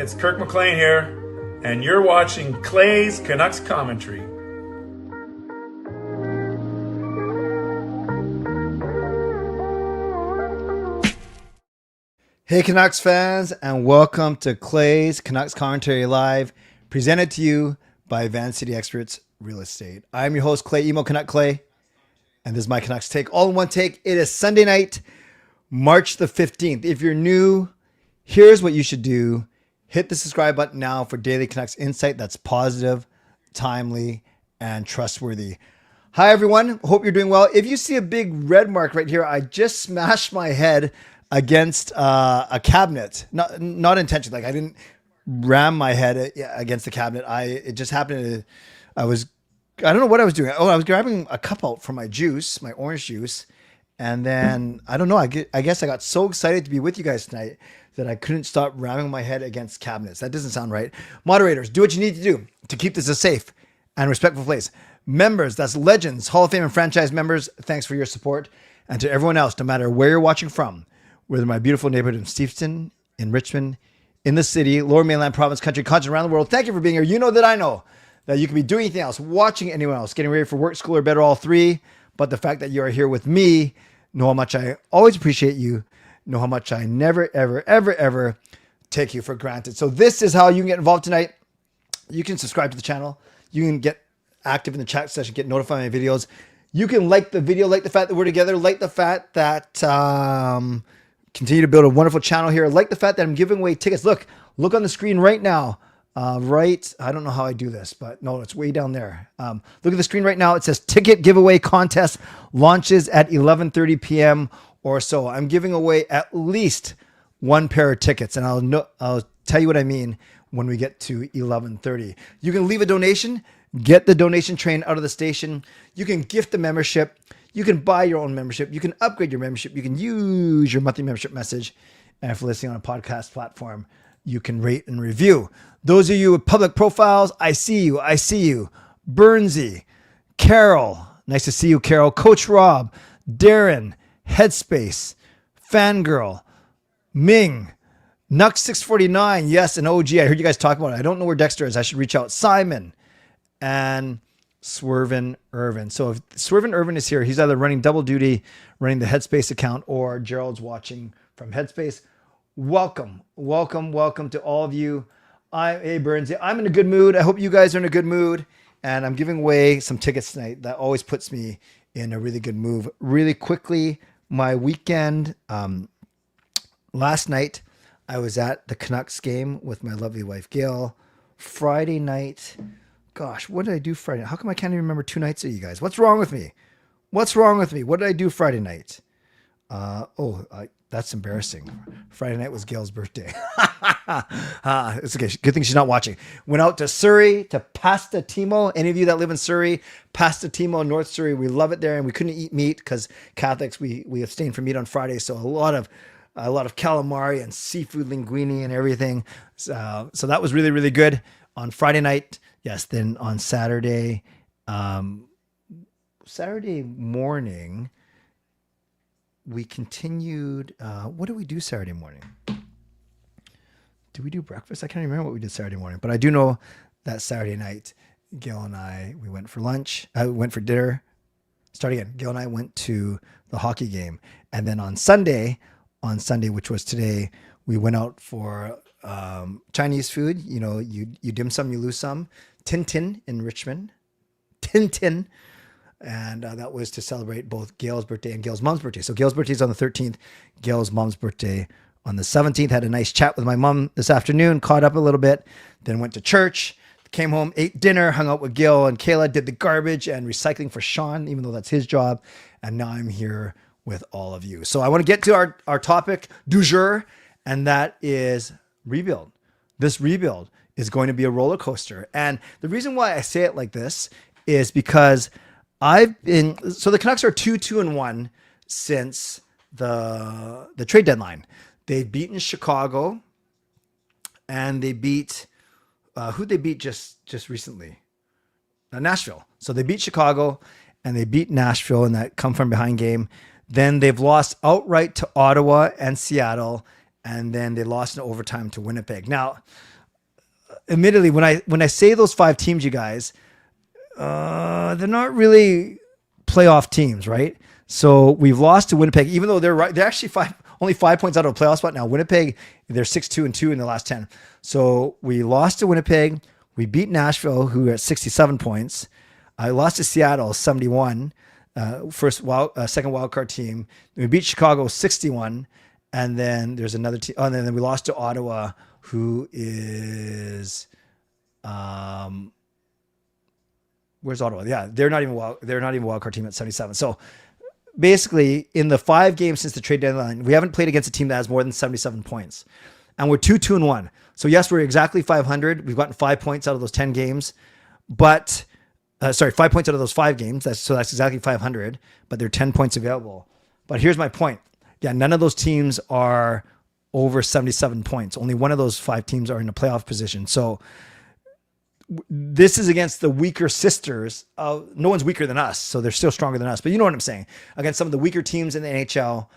it's Kirk McLean here, and you're watching Clay's Canucks Commentary. Hey Canucks fans, and welcome to Clay's Canucks Commentary Live, presented to you by Van City Experts Real Estate. I'm your host, Clay, emo Canuck Clay, and this is my Canucks Take, all in one take. It is Sunday night, March the 15th. If you're new, here's what you should do. Hit the subscribe button now for daily Canucks insight that's positive, timely, and trustworthy. Hi everyone, hope you're doing well. If you see a big red mark right here, I just smashed my head against a cabinet, not intentionally. Like I didn't ram my head against the cabinet. It just happened. I don't know what I was doing. Oh, I was grabbing a cup out for my juice, my orange juice. And then I don't know. I guess I got so excited to be with you guys tonight that I couldn't stop ramming my head against cabinets. That doesn't sound right. Moderators, do what you need to do to keep this a safe and respectful place. Members, that's legends, Hall of Fame and franchise members, thanks for your support. And to everyone else, no matter where you're watching from, whether in my beautiful neighborhood in Steveston, in Richmond, in the city, Lower Mainland Province, country, continent, around the world, thank you for being here. You know that I know that you could be doing anything else, watching anyone else, getting ready for work, school, or bed, or all three. But the fact that you are here with me, know how much I always appreciate you, know how much I never, ever, ever, ever take you for granted. So this is how you can get involved tonight. You can subscribe to the channel. You can get active in the chat session, get notified of my videos. You can like the video, like the fact that we're together, like the fact that continue to build a wonderful channel here. Like the fact that I'm giving away tickets. Look on the screen right now. I don't know how I do this, but no, it's way down there. Look at the screen right now. It says ticket giveaway contest launches at 11:30 p.m. or so. I'm giving away at least one pair of tickets, and I'll tell you what I mean when we get to 11:30. You can leave a donation, get the donation train out of the station. You can gift the membership. You can buy your own membership. You can upgrade your membership. You can use your monthly membership message. And if you're listening on a podcast platform, you can rate and review. Those of you with public profiles, I see you. I see you. Burnsy, Carol, nice to see you, Carol. Coach Rob, Darren, Headspace, Fangirl, Ming, Nuck649, yes, and OG. I heard you guys talk about it. I don't know where Dexter is. I should reach out. Simon, and Swervin Irvin. So if Swervin Irvin is here, he's either running double duty, running the Headspace account, or Gerald's watching from Headspace. Welcome to all of you. Hey Burns, I'm in a good mood. I hope you guys are in a good mood. And I'm giving away some tickets tonight. That always puts me in a really good mood. Really quickly, my weekend, last night, I was at the Canucks game with my lovely wife, Gail. Friday night, gosh, what did I do Friday night? How come I can't even remember 2 nights of you guys? What's wrong with me? What did I do Friday night? That's embarrassing. Friday night was Gail's birthday. It's okay. Good thing she's not watching. Went out to Surrey, to Pasta Timo. Any of you that live in Surrey, Pasta Timo, North Surrey, we love it there. And we couldn't eat meat because Catholics, we abstain from meat on Friday. So a lot of calamari and seafood linguine and everything. So that was really, really good on Friday night. Yes. Then on Saturday morning, we continued. What did we do Saturday morning? Did we do breakfast? I can't remember what we did Saturday morning, but I do know that Saturday night, Gail and I, we went for lunch. I went for dinner. Start again. Gail and I went to the hockey game. And then on Sunday, which was today, we went out for Chinese food. You know, you dim some, you lose some. Tintin in Richmond. Tintin. And that was to celebrate both Gail's birthday and Gail's mom's birthday. So Gail's birthday is on the 13th. Gail's mom's birthday on the 17th. Had a nice chat with my mom this afternoon. Caught up a little bit. Then went to church. Came home, ate dinner, hung out with Gail and Kayla. Did the garbage and recycling for Sean, even though that's his job. And now I'm here with all of you. So I want to get to our topic du jour, and that is rebuild. This rebuild is going to be a roller coaster. And the reason why I say it like this is because so the Canucks are 2-2-1 since the trade deadline. They've beaten Chicago, and they beat who'd they beat just recently? Nashville. So they beat Chicago and they beat Nashville in that come from behind game. Then they've lost outright to Ottawa and Seattle, and then they lost in overtime to Winnipeg. Now, admittedly, when I say those 5 teams, you guys, they're not really playoff teams, right? So we've lost to Winnipeg, even though they're actually only 5 points out of a playoff spot now. Winnipeg, they're 6-2-2 in the last 10. So we lost to Winnipeg. We beat Nashville, who are at 67 points. I lost to Seattle, 71. Second wildcard team. We beat Chicago 61, and then there's another team. Oh, and then we lost to Ottawa, who is, where's Ottawa? Yeah, they're not even wildcard team at 77. So basically, in the 5 games since the trade deadline, we haven't played against a team that has more than 77 points, and we're 2-2-1. So yes, we're exactly 500. We've gotten 5 points out of those 10 games, but. 5 points out of those 5 games. That's exactly 500, but there are 10 points available. But here's my point. Yeah, none of those teams are over 77 points. Only one of those 5 teams are in a playoff position. So this is against the weaker sisters. No one's weaker than us, so they're still stronger than us. But you know what I'm saying. Against some of the weaker teams in the NHL,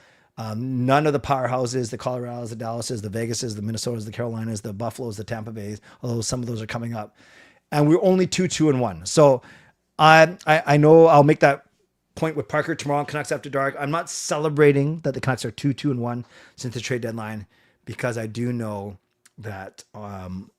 none of the powerhouses, the Colorados, the Dallases, the Vegases, the Minnesotas, the Carolinas, the Buffaloes, the Tampa Bays, although some of those are coming up. And we're only 2-2-1. So I know I'll make that point with Parker tomorrow on Canucks After Dark. I'm not celebrating that the Canucks are 2-2-1 since the trade deadline, because I do know that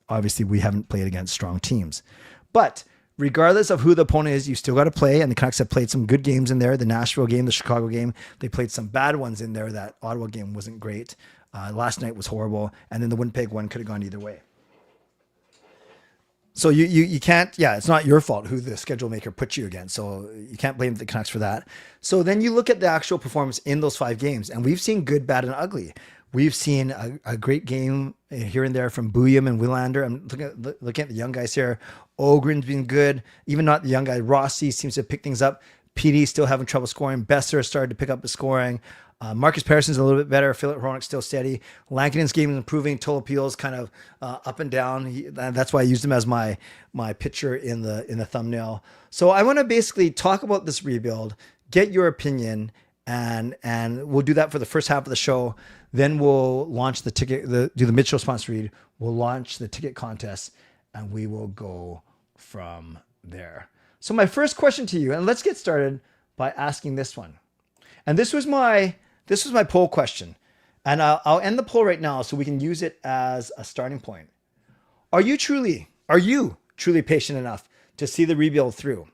obviously we haven't played against strong teams. But regardless of who the opponent is, you still got to play. And the Canucks have played some good games in there. The Nashville game, the Chicago game, they played some bad ones in there. That Ottawa game wasn't great. Last night was horrible. And then the Winnipeg one could have gone either way. So you can't, it's not your fault who the schedule maker put you against. So you can't blame the Canucks for that. So then you look at the actual performance in those 5 games, and we've seen good, bad, and ugly. We've seen a great game here and there from Bouillon and Willander. I'm looking at the young guys here. Ogren's been good. Even not the young guy. Rossi seems to pick things up. PD still having trouble scoring. Besser started to pick up the scoring. Marcus Patterson's a little bit better. Philip Hronek's still steady. Lankinen's game is improving. Tolopil's kind of up and down. That's why I used him as my picture in the thumbnail. So I want to basically talk about this rebuild, get your opinion, and we'll do that for the first half of the show. Then we'll launch the ticket, do the mid-show sponsor read. We'll launch the ticket contest, and we will go from there. So my first question to you, and let's get started by asking this one. And this was my poll question, and I'll end the poll right now so we can use it as a starting point. Are you truly patient enough to see the rebuild through?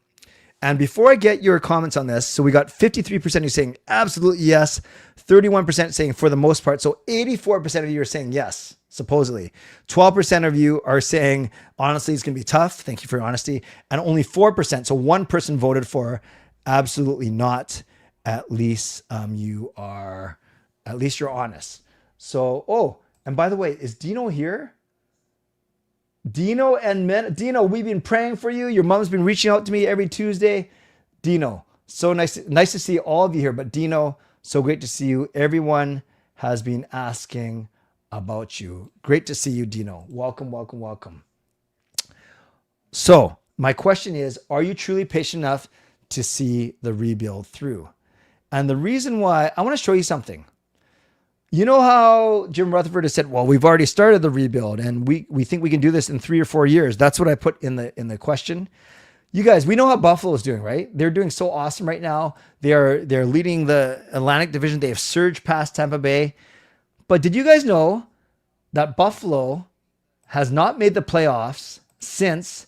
And before I get your comments on this, so we got 53% who saying absolutely yes, 31% saying for the most part. So 84% of you are saying yes, supposedly. 12% of you are saying, honestly, it's going to be tough. Thank you for your honesty. And only 4%, so one person voted for absolutely not. At least you're honest. So, and by the way, is Dino here? Dino, we've been praying for you. Your mom's been reaching out to me every Tuesday. Dino, so nice to see all of you here. But Dino, so great to see you. Everyone has been asking about you. Great to see you, Dino. Welcome, welcome, welcome. So my question is, are you truly patient enough to see the rebuild through? And the reason why, I want to show you something. You know how Jim Rutherford has said, well, we've already started the rebuild and we think we can do this in 3 or 4 years. That's what I put in the question. You guys, we know how Buffalo is doing, right? They're doing so awesome right now. They're leading the Atlantic Division. They have surged past Tampa Bay. But did you guys know that Buffalo has not made the playoffs since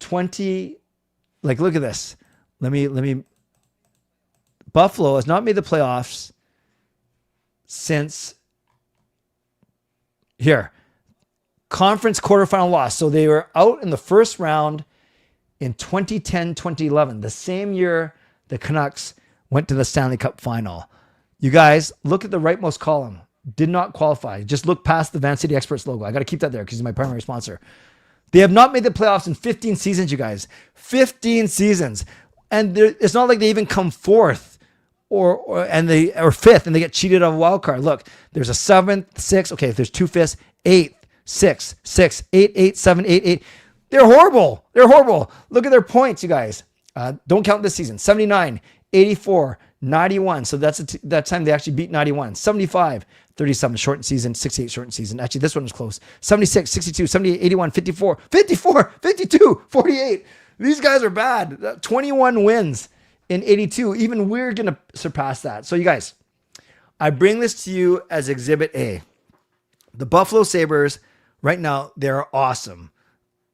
look at this. Buffalo has not made the playoffs since conference quarterfinal loss. So they were out in the first round in 2010, 2011, the same year the Canucks went to the Stanley Cup final. You guys, look at the rightmost column. Did not qualify. Just look past the Van City Experts logo. I got to keep that there because he's my primary sponsor. They have not made the playoffs in 15 seasons, you guys. 15 seasons. And it's not like they even come fourth or fifth and they get cheated on a wild card. Look, there's a 7th, 6th. Okay, if there's 2 fifths, 8th, 6th, 6th, 8, 8, 7, 8, 8. They're horrible. They're horrible. Look at their points, you guys. Don't count this season. 79, 84, 91. So that's that time they actually beat 91. 75, 30-something shortened season, 68 shortened season. Actually, this one was close. 76, 62, 78, 81, 54, 54, 52, 48. These guys are bad. 21 wins in 82. Even we're going to surpass that. So you guys, I bring this to you as Exhibit A. The Buffalo Sabres, right now, they're awesome.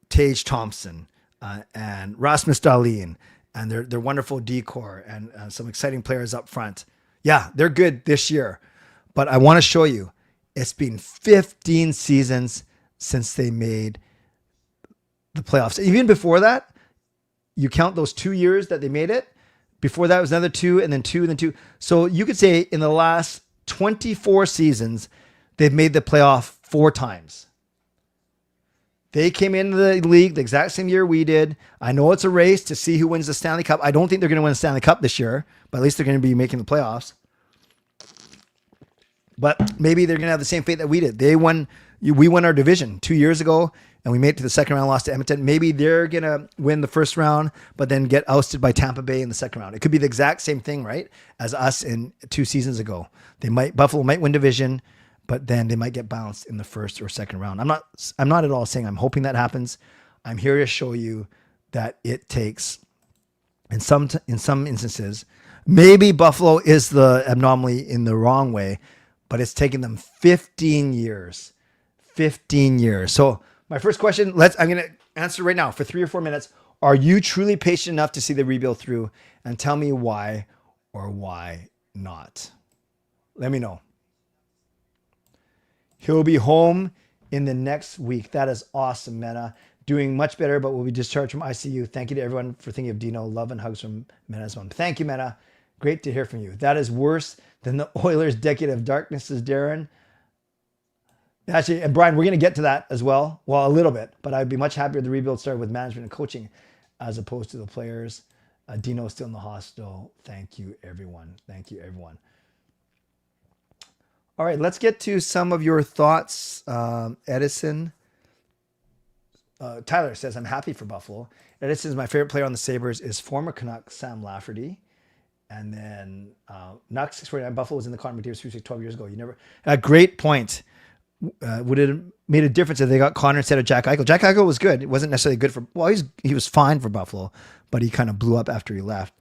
Tage Thompson and Rasmus Dahlin and their wonderful decor and some exciting players up front. Yeah, they're good this year. But I want to show you, it's been 15 seasons since they made the playoffs. Even before that, you count those 2 years that they made it. Before that, it was another 2 and then 2 and then 2. So you could say in the last 24 seasons, they've made the playoff 4 times. They came into the league the exact same year we did. I know it's a race to see who wins the Stanley Cup. I don't think they're going to win the Stanley Cup this year, but at least they're going to be making the playoffs. But maybe they're going to have the same fate that we did. We won our division 2 years ago, and we made it to the second round, lost to Edmonton. Maybe they're going to win the first round, but then get ousted by Tampa Bay in the second round. It could be the exact same thing, right, as us in 2 seasons ago. Buffalo might win division, but then they might get bounced in the first or second round. I'm not at all saying I'm hoping that happens. I'm here to show you that it takes, in some instances, maybe Buffalo is the anomaly in the wrong way, but it's taken them 15 years. 15 years. So my first question, I'm going to answer right now for 3 or 4 minutes. Are you truly patient enough to see the rebuild through? And tell me why or why not. Let me know. He'll be home in the next week. That is awesome, Mena. Doing much better, but will be discharged from ICU. Thank you to everyone for thinking of Dino. Love and hugs from Mena's mom. Thank you, Mena. Great to hear from you. That is worse than the Oilers' decade of darkness, says Darren. Actually, and Brian, we're going to get to that as well. Well, a little bit, but I'd be much happier the rebuild started with management and coaching as opposed to the players. Dino is still in the hospital. Thank you, everyone. Thank you, everyone. All right, let's get to some of your thoughts. Edison. Tyler says, I'm happy for Buffalo. Edison is my favorite player on the Sabres is former Canuck Sam Lafferty. And then Nuck 649, Buffalo was in the Connor McDavid 12 years ago. A great point. Would it have made a difference if they got Connor instead of Jack Eichel? Jack Eichel was good. It wasn't necessarily good for, well, he was fine for Buffalo, but he kind of blew up after he left.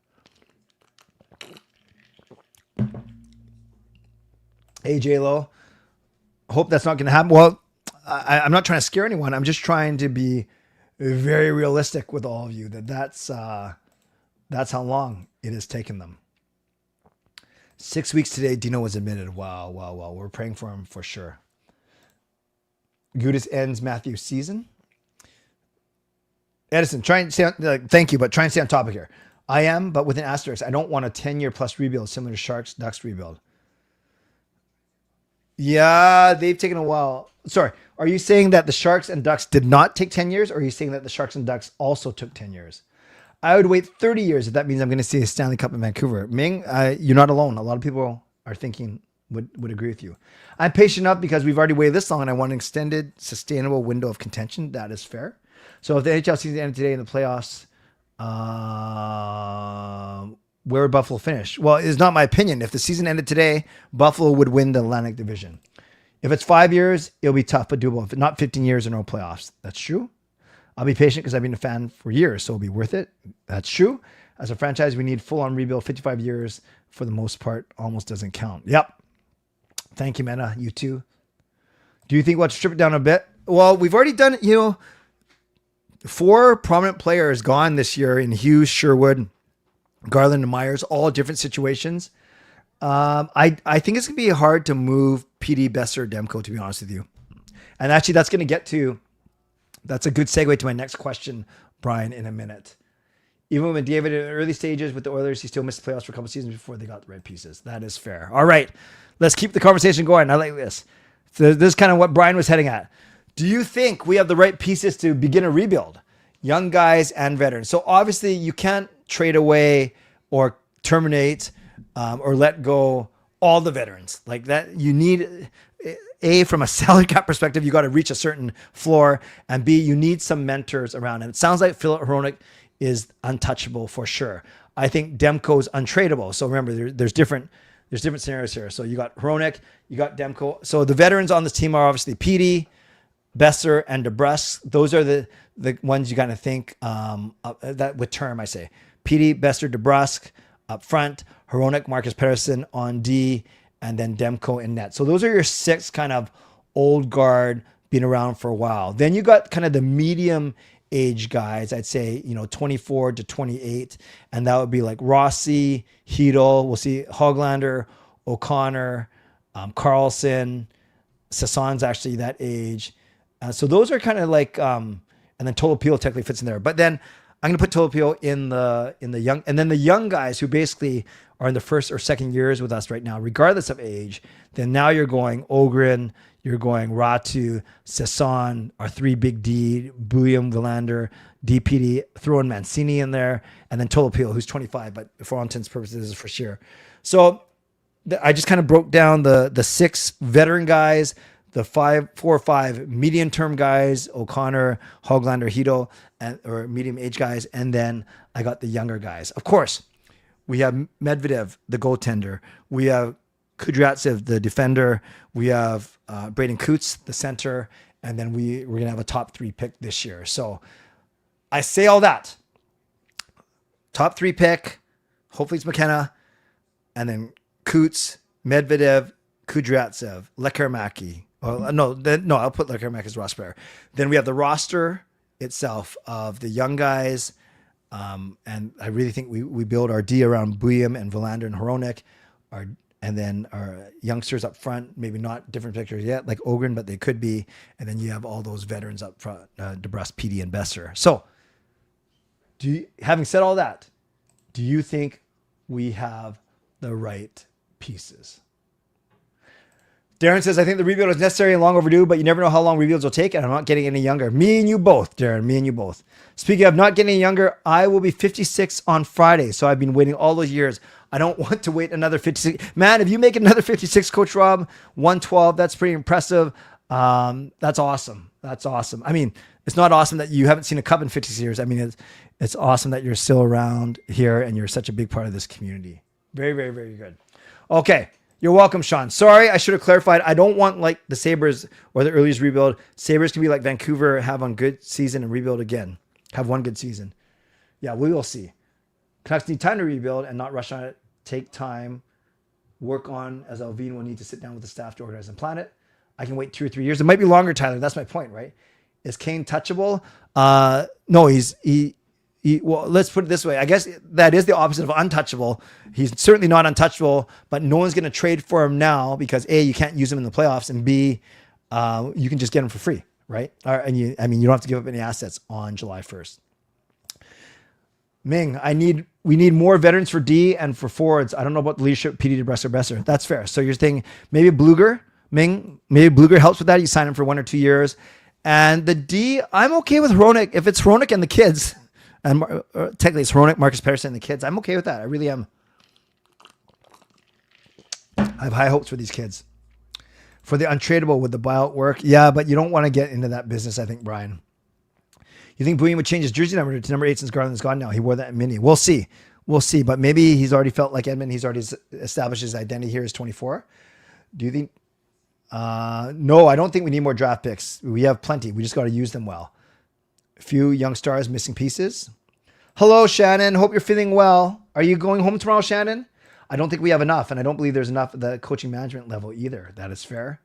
Hey, J-Lo. Hope that's not going to happen. Well, I'm not trying to scare anyone. I'm just trying to be very realistic with all of you that's how long it has taken them. 6 weeks today, Dino was admitted. Wow. We're praying for him for sure. Gudis ends Matthew's season. Edison, try and stay on, thank you, but try and stay on topic here. I am, but with an asterisk. I don't want a 10-year plus rebuild similar to Sharks, Ducks rebuild. Yeah, they've taken a while. Sorry, are you saying that the Sharks and Ducks did not take 10 years, or are you saying that the Sharks and Ducks also took 10 years? I would wait 30 years if that means I'm going to see a Stanley Cup in Vancouver. Ming, you're not alone. A lot of people are thinking, would agree with you. I'm patient enough because we've already waited this long and I want an extended, sustainable window of contention. That is fair. So if the NHL season ended today in the playoffs, where would Buffalo finish? Well, it's not my opinion. If the season ended today, Buffalo would win the Atlantic Division. If it's 5 years, it'll be tough but doable. If not 15 years or no playoffs, that's true. I'll be patient because I've been a fan for years, so it'll be worth it. That's true. As a franchise, we need full-on rebuild. 55 years, for the most part, almost doesn't count. Yep. Thank you, Mena. You too. Do you think we'll strip it down a bit? Well, we've already done it. 4 prominent players gone this year in Hughes, Sherwood, Garland, and Myers, all different situations. I think it's going to be hard to move PD, Besser, Demko, to be honest with you. And actually, that's a good segue to my next question, Brian, in a minute. Even when David in the early stages with the Oilers, he still missed the playoffs for a couple seasons before they got the right pieces. That is fair. All right, let's keep the conversation going. I like this. So this is kind of what Brian was heading at. Do you think we have the right pieces to begin a rebuild? Young guys and veterans. So obviously you can't trade away or terminate or let go all the veterans. Like that, you need... A, from a salary cap perspective, you got to reach a certain floor, and B, you need some mentors around. And it sounds like Philip Hronik is untouchable for sure. I think Demko's untradeable. So remember, there's different there's different scenarios here. So you got Hronek, you got Demko. So the veterans on this team are obviously Petey, Besser, and DeBrusque. Those are the ones you kind of think that with term, I say. Petey, Besser, DeBrusque up front, Hronek, Marcus Pettersson on D, and then Demko in net. So those are your 6 kind of old guard, been around for a while. Then you got kind of the medium age guys, I'd say, 24 to 28. And that would be like Rossi, Hedel, we'll see Hoglander, O'Connor, Carlson, Sasson's actually that age. So those are kind of like, and then Tolopilo technically fits in there. But then I'm going to put Tolopilo in the young, and then the young guys who basically are in the first or second years with us right now, regardless of age. Then now you're going Ogren, you're going Ratu, Sasson, our 3 big D, William Villander, DPD, throw in Mancini in there, and then Tolopilo, who's 25, but for all intents and purposes is for sure. So I just kind of broke down the 6 veteran guys, the 4 or 5 medium-term guys, O'Connor, Hoglander, Hito, or medium-age guys, and then I got the younger guys. Of course, we have Medvedev, the goaltender. We have Kudryavtsev, the defender. We have Braden Coots, the center, and then we're going to have a top 3 pick this year. So I say all that. Top 3 pick, hopefully it's McKenna, and then Coots, Medvedev, Kudryavtsev, Lekarmaki. No, I'll put Lekarmaki as Ross player. Then we have the roster itself of the young guys, and I really think we build our D around Buyam and Villander and Hronek, and then our youngsters up front, maybe not different pictures yet, like Ogren, but they could be. And then you have all those veterans up front, DeBrusque, Petey, and Besser. So, having said all that, do you think we have the right pieces? Darren says, I think the rebuild is necessary and long overdue, but you never know how long rebuilds will take, and I'm not getting any younger. Me and you both, Darren, me and you both. Speaking of not getting any younger, I will be 56 on Friday, so I've been waiting all those years. I don't want to wait another 56. Man, if you make another 56, Coach Rob, 112, that's pretty impressive. That's awesome. That's awesome. I mean, it's not awesome that you haven't seen a cup in 56 years. I mean, it's awesome that you're still around here and you're such a big part of this community. Very, very, very good. Okay. You're welcome, Sean. Sorry, I should have clarified. I don't want like the Sabres or the earliest rebuild. Sabres can be like Vancouver, have one good season and rebuild again. Have one good season. Yeah, we will see. Canucks need time to rebuild and not rush on it. Take time. Work on, as Alvin will need to sit down with the staff to organize and plan it. I can wait 2 or 3 years. It might be longer, Tyler. That's my point, right? Is Kane touchable? No, well, let's put it this way. I guess that is the opposite of untouchable. He's certainly not untouchable, but no one's going to trade for him now because A, you can't use him in the playoffs, and B, you can just get him for free, right? And you don't have to give up any assets on July 1st. Ming, we need more veterans for D and for forwards. I don't know about the leadership, PD, DeBrusque, or Besser. That's fair. So you're thinking maybe Bluger, Ming, maybe Bluger helps with that. You sign him for 1 or 2 years. And the D, I'm okay with Hronek. If it's Hronek and the kids, and technically it's Hronek, Marcus Pettersson, and the kids, I'm okay with that. I really am. I have high hopes for these kids. For the untradeable, would the buyout work? Yeah, but you don't want to get into that business, I think, Brian. You think Bouillon would change his jersey number to number 8 since Garland's gone now? He wore that in mini. We'll see. We'll see. But maybe he's already felt like Edmund. He's already established his identity here as 24. Do you think? No, I don't think we need more draft picks. We have plenty. We just got to use them well. A few young stars, missing pieces. Hello, Shannon. Hope you're feeling well. Are you going home tomorrow, Shannon? I don't think we have enough, and I don't believe there's enough at the coaching management level either. That is fair.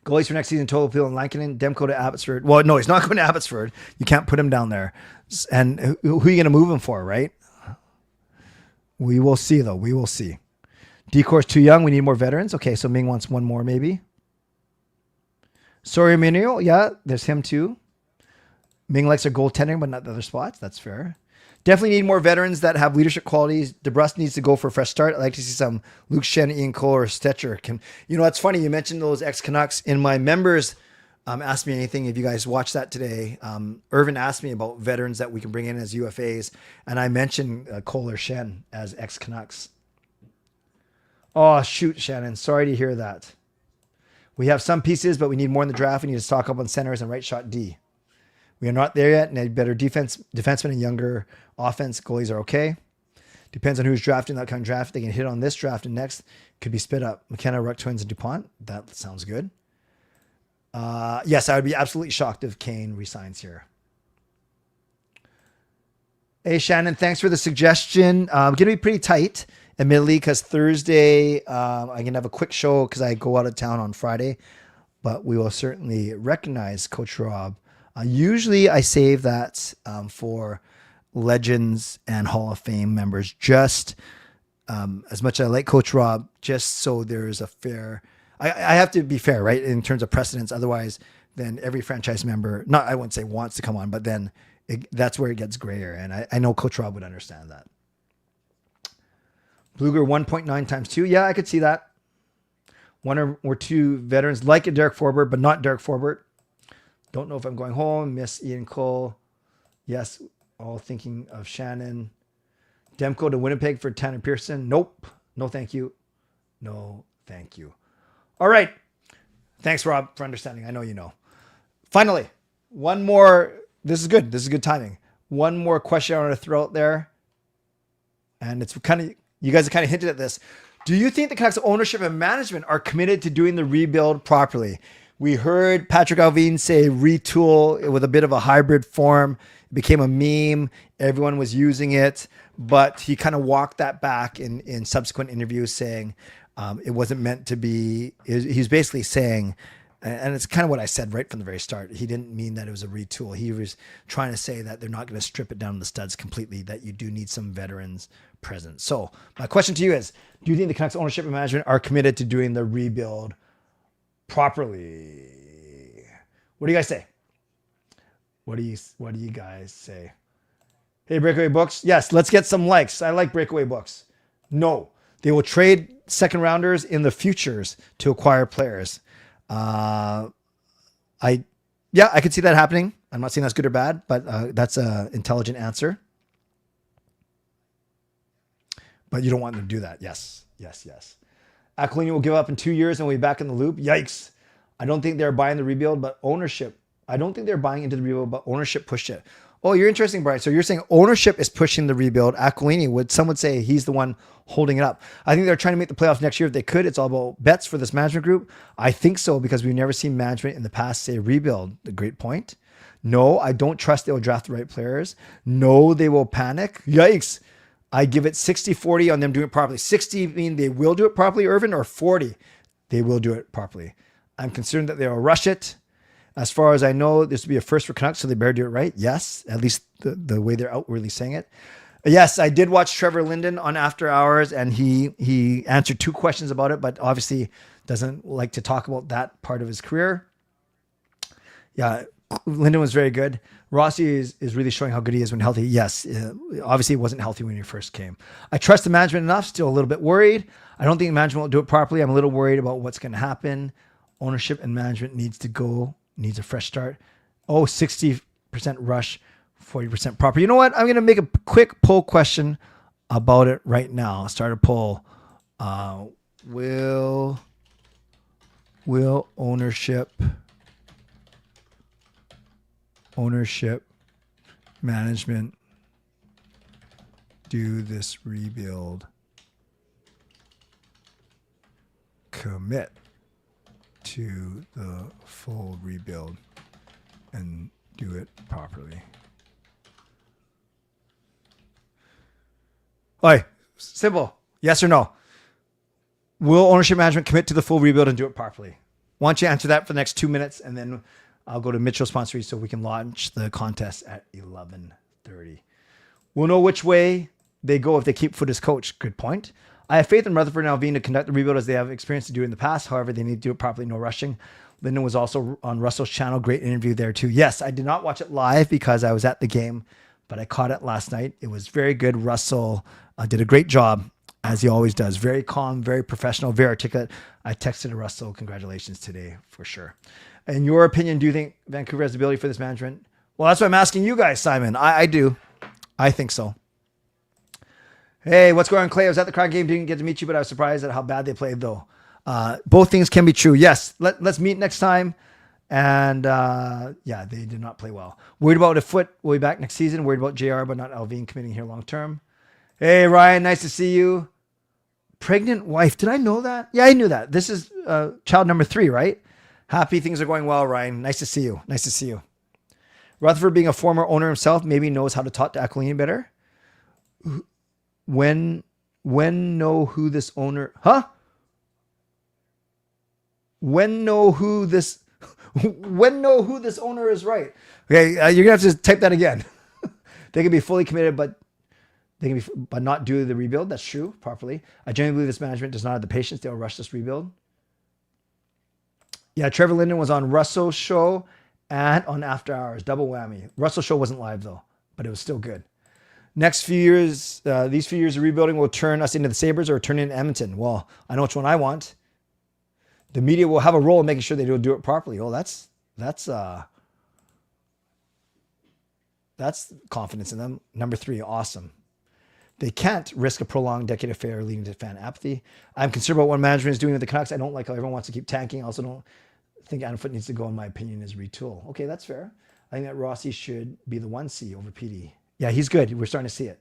Goalies for next season, Tolopilo and Lankinen. Demko to Abbotsford. Well, no, he's not going to Abbotsford. You can't put him down there. And who are you going to move him for, right? We will see, though. We will see. Decor's too young. We need more veterans. Okay, so Ming wants one more, maybe. Sorry, Minio. Yeah, there's him, too. Ming likes their goaltending, but not the other spots. That's fair. Definitely need more veterans that have leadership qualities. DeBrusque needs to go for a fresh start. I'd like to see some Luke Shen, Ian Cole, or Stetcher. It's funny. You mentioned those ex-Canucks. In my members, Ask Me Anything, if you guys watched that today, Irvin asked me about veterans that we can bring in as UFAs, and I mentioned Cole or Shen as ex-Canucks. Oh, shoot, Shannon. Sorry to hear that. We have some pieces, but we need more in the draft. We need to stock up on centers and right shot D. We are not there yet. Need better defensemen and younger offense. Goalies are okay. Depends on who's drafting that kind of draft. They can hit on this draft and next. Could be split up. McKenna, Ruck Twins, and DuPont. That sounds good. Yes, I would be absolutely shocked if Kane resigns here. Hey, Shannon, thanks for the suggestion. Going to be pretty tight, admittedly, because Thursday I can have a quick show because I go out of town on Friday. But we will certainly recognize Coach Rob. Usually I save that for Legends and Hall of Fame members, just as much as I like Coach Rob, just so there's a fair... I have to be fair, right, in terms of precedence. Otherwise, then every franchise member, not I wouldn't say wants to come on, but then that's where it gets grayer. And I know Coach Rob would understand that. Bluger 1.9 times 2. Yeah, I could see that. One or two veterans like a Derek Forbert, but not Derek Forbert. Don't know if I'm going home. Miss Ian Cole. Yes, all thinking of Shannon. Demko to Winnipeg for Tanner Pearson. Nope. No, thank you. No, thank you. All right. Thanks, Rob, for understanding. I know you know. Finally, one more. This is good. This is good timing. One more question I want to throw out there. And it's kind of, you guys have kind of hinted at this. Do you think the Canucks ownership and management are committed to doing the rebuild properly? We heard Patrick Alvin say retool with a bit of a hybrid form. It became a meme. Everyone was using it, but he kind of walked that back in subsequent interviews saying it wasn't meant to be. He's basically saying, and it's kind of what I said right from the very start. He didn't mean that it was a retool. He was trying to say that they're not going to strip it down to the studs completely, that you do need some veterans present. So my question to you is, do you think the Canucks ownership and management are committed to doing the rebuild properly? What do you guys say? What do you guys say? Hey, Breakaway Books. Yes, let's get some likes. I like Breakaway Books. No, they will trade second rounders in the futures to acquire players. I could see that happening. I'm not saying that's good or bad, but that's an intelligent answer. But you don't want them to do that. Yes. Aquilini will give up in 2 years and we'll be back in the loop. Yikes. I don't think they're buying the rebuild, but ownership. I don't think they're buying into the rebuild, but ownership pushed it. Oh, you're interesting, Brian. So you're saying ownership is pushing the rebuild. Aquilini, some would say he's the one holding it up. I think they're trying to make the playoffs next year if they could. It's all about bets for this management group. I think so because we've never seen management in the past say rebuild. A great point. No, I don't trust they'll draft the right players. No, they will panic. Yikes. I give it 60-40 on them doing it properly. 60 mean they will do it properly, Irvin, or 40 they will do it properly. I'm concerned that they will rush it. As far as I know, this will be a first for Canucks, so they better do it right. Yes, at least the way they're outwardly saying it. Yes, I did watch Trevor Linden on After Hours, and he answered 2 questions about it, but obviously doesn't like to talk about that part of his career. Yeah, Linden was very good. Rossi is really showing how good he is when healthy. Yes, obviously he wasn't healthy when he first came. I trust the management enough, still a little bit worried. I don't think management will do it properly. I'm a little worried about what's going to happen. Ownership and management needs a fresh start. Oh, 60% rush, 40% proper. You know what? I'm going to make a quick poll question about it right now. Start a poll. Will ownership management do this rebuild? Commit to the full rebuild and do it properly. Oi, simple. Yes or no? Will ownership management commit to the full rebuild and do it properly? Why don't you answer that for the next 2 minutes, and then I'll go to Mitchell Sponsory so we can launch the contest at 11:30. We'll know which way they go if they keep Foot as coach. Good point. I have faith in Rutherford and Alvin to conduct the rebuild as they have experience to do in the past. However, they need to do it properly, no rushing. Linden was also on Russell's channel. Great interview there too. Yes, I did not watch it live because I was at the game, but I caught it last night. It was very good. Russell did a great job, as he always does. Very calm, very professional, very articulate. I texted Russell, congratulations today for sure. In your opinion, do you think Vancouver has the ability for this management? Well, that's what I'm asking you guys, Simon. I do. I think so. Hey, what's going on, Clay? I was at the Crown game, didn't get to meet you, but I was surprised at how bad they played, though. Both things can be true. Yes, let's meet next time. And yeah, they did not play well. Worried about if Foot will be back next season. Worried about JR, but not Alvin committing here long term. Hey, Ryan, nice to see you. Pregnant wife. Did I know that? Yeah, I knew that. This is child number 3, right? Happy things are going well, Ryan. Nice to see you. Nice to see you. Rutherford, being a former owner himself, maybe knows how to talk to Aquilini better. When know who this owner... Huh? When know who this owner is right. Okay, you're gonna have to type that again. They can be fully committed, but not do the rebuild. That's true properly. I genuinely believe this management does not have the patience. They'll rush this rebuild. Yeah, Trevor Linden was on Russell's show and on After Hours. Double whammy. Russell's show wasn't live though, but it was still good. Next few years, these few years of rebuilding will turn us into the Sabres or turn into Edmonton. Well, I know which one I want. The media will have a role in making sure they don't do it properly. Oh, that's confidence in them. Number 3, awesome. They can't risk a prolonged decade of failure leading to fan apathy. I'm concerned about what management is doing with the Canucks. I don't like how everyone wants to keep tanking. I also don't think Adam Foote needs to go, in my opinion, is retool. Okay, that's fair. I think that Rossi should be the 1C over PD. Yeah, he's good. We're starting to see it.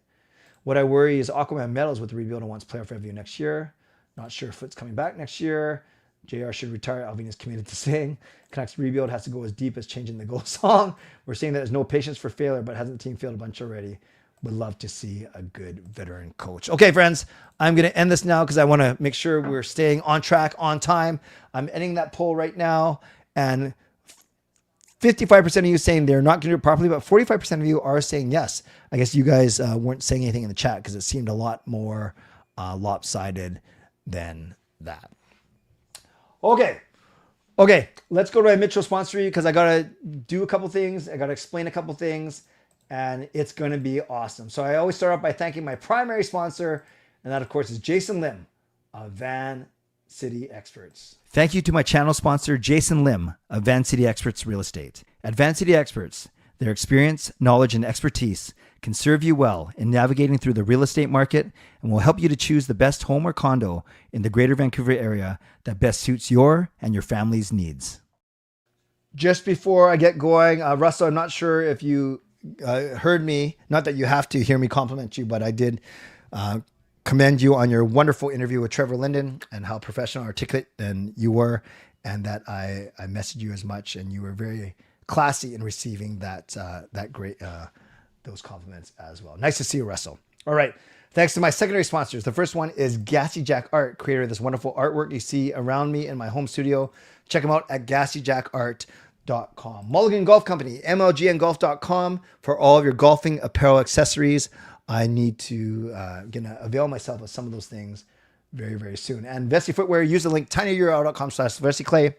What I worry is Aquaman meddles with the rebuild and wants playoff review next year. Not sure if Foote's coming back next year. JR should retire. Alvin is committed to staying. Canucks rebuild has to go as deep as changing the goal song. We're saying that there's no patience for failure, but hasn't the team failed a bunch already? Would love to see a good veteran coach. Okay, friends, I'm going to end this now because I want to make sure we're staying on track, on time. I'm ending that poll right now, and 55% of you saying they're not going to do it properly, but 45% of you are saying yes. I guess you guys weren't saying anything in the chat because it seemed a lot more lopsided than that. Okay, let's go to my Mitchell sponsor because I got to do a couple things. I got to explain a couple things, and it's going to be awesome. So I always start off by thanking my primary sponsor, and that, of course, is Jason Lim of Van City Experts. Thank you to my channel sponsor, Jason Lim of Van City Experts Real Estate. At Van City Experts, their experience, knowledge, and expertise can serve you well in navigating through the real estate market and will help you to choose the best home or condo in the greater Vancouver area that best suits your and your family's needs. Just before I get going, Russell, I'm not sure if you heard me, not that you have to hear me compliment you, but I did commend you on your wonderful interview with Trevor Linden and how professional, articulate and you were, and that I messaged you as much, and you were very classy in receiving that great those compliments as well. Nice to see you, Russell. All right. Thanks to my secondary sponsors. The first one is Gassy Jack Art, creator of this wonderful artwork you see around me in my home studio. Check them out at GassyJackArt.com. Mulligan Golf Company, MLGNGolf.com for all of your golfing apparel accessories. I need to gonna avail myself of some of those things very, very soon. And Vessi Footwear, use the link tinyurl.com/VessiClay.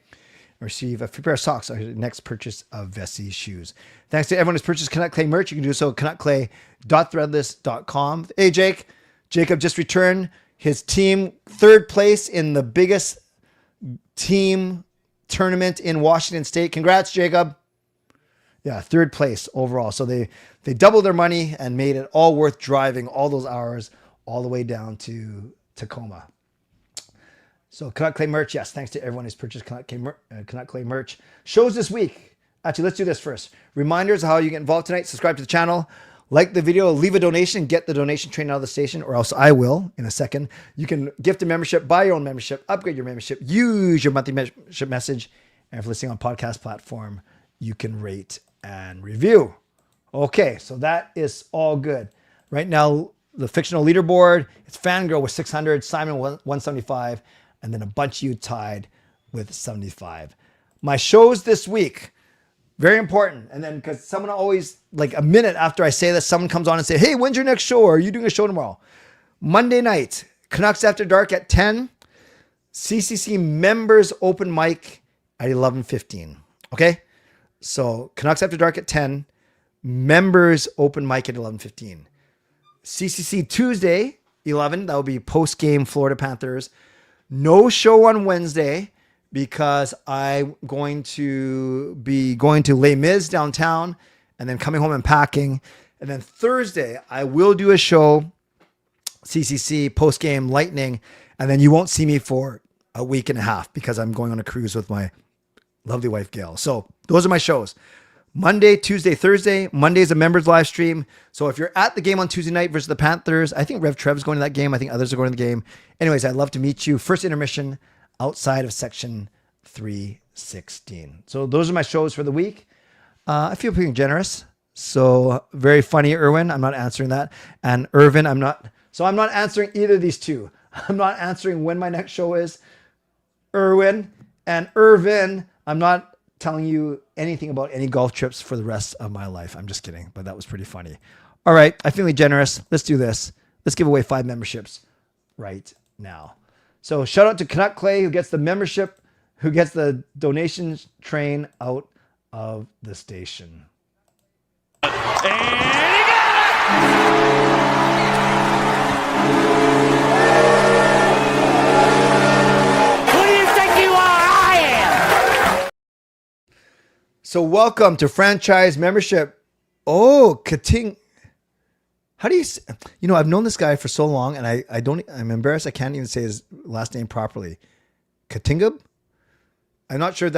Receive a free pair of socks on your next purchase of Vessi shoes. Thanks to everyone who's purchased Canuck Clay merch. You can do so at canuckclay.threadless.com. Hey, Jake. Jacob just returned his team 3rd place in the biggest team tournament in Washington State. Congrats, Jacob. Yeah, 3rd place overall. So they doubled their money and made it all worth driving all those hours all the way down to Tacoma. So Canuck Clay merch, yes. Thanks to everyone who's purchased Canuck Clay merch. Shows this week. Actually, let's do this first. Reminders of how you get involved tonight. Subscribe to the channel. Like the video. Leave a donation. Get the donation train out of the station, or else I will in a second. You can gift a membership, buy your own membership, upgrade your membership, use your monthly membership message. And if listening on podcast platform, you can rate and review. Okay, so that is all good. Right now, the fictional leaderboard, it's Fangirl with 600, Simon 175, and then a bunch of you tied with 75. My shows this week, very important. And then because someone always, like a minute after I say this, someone comes on and say, hey, when's your next show? Or are you doing a show tomorrow? Monday night, Canucks After Dark at 10, CCC members open mic at 11:15. Okay? So Canucks After Dark at 10, members open mic at 11:15. CCC Tuesday, 11, that will be post-game Florida Panthers. No show on Wednesday because I'm going to be going to Les Mis downtown and then coming home and packing. And then Thursday, I will do a show, CCC post-game Lightning, and then you won't see me for a week and a half because I'm going on a cruise with my lovely wife, Gail. So those are my shows. Monday, Tuesday, Thursday. Monday is a members live stream. So if you're at the game on Tuesday night versus the Panthers, I think Rev Trev's going to that game. I think others are going to the game. Anyways, I'd love to meet you. First intermission outside of section 316. So those are my shows for the week. I feel pretty generous. So very funny, Irwin. I'm not answering that. And Irvin, I'm not answering either of these two. I'm not answering when my next show is. Irwin and Irvin, I'm not telling you anything about any golf trips for the rest of my life. I'm just kidding, but that was pretty funny. All right, I'm feeling generous. Let's do this. Let's give away 5 memberships right now. So shout out to Canuck Clay, who gets the membership, who gets the donations train out of the station. And he got it! So welcome to franchise membership. Oh, Kating. How do you, I've known this guy for so long and I'm embarrassed. I can't even say his last name properly. Katingub? I'm not sure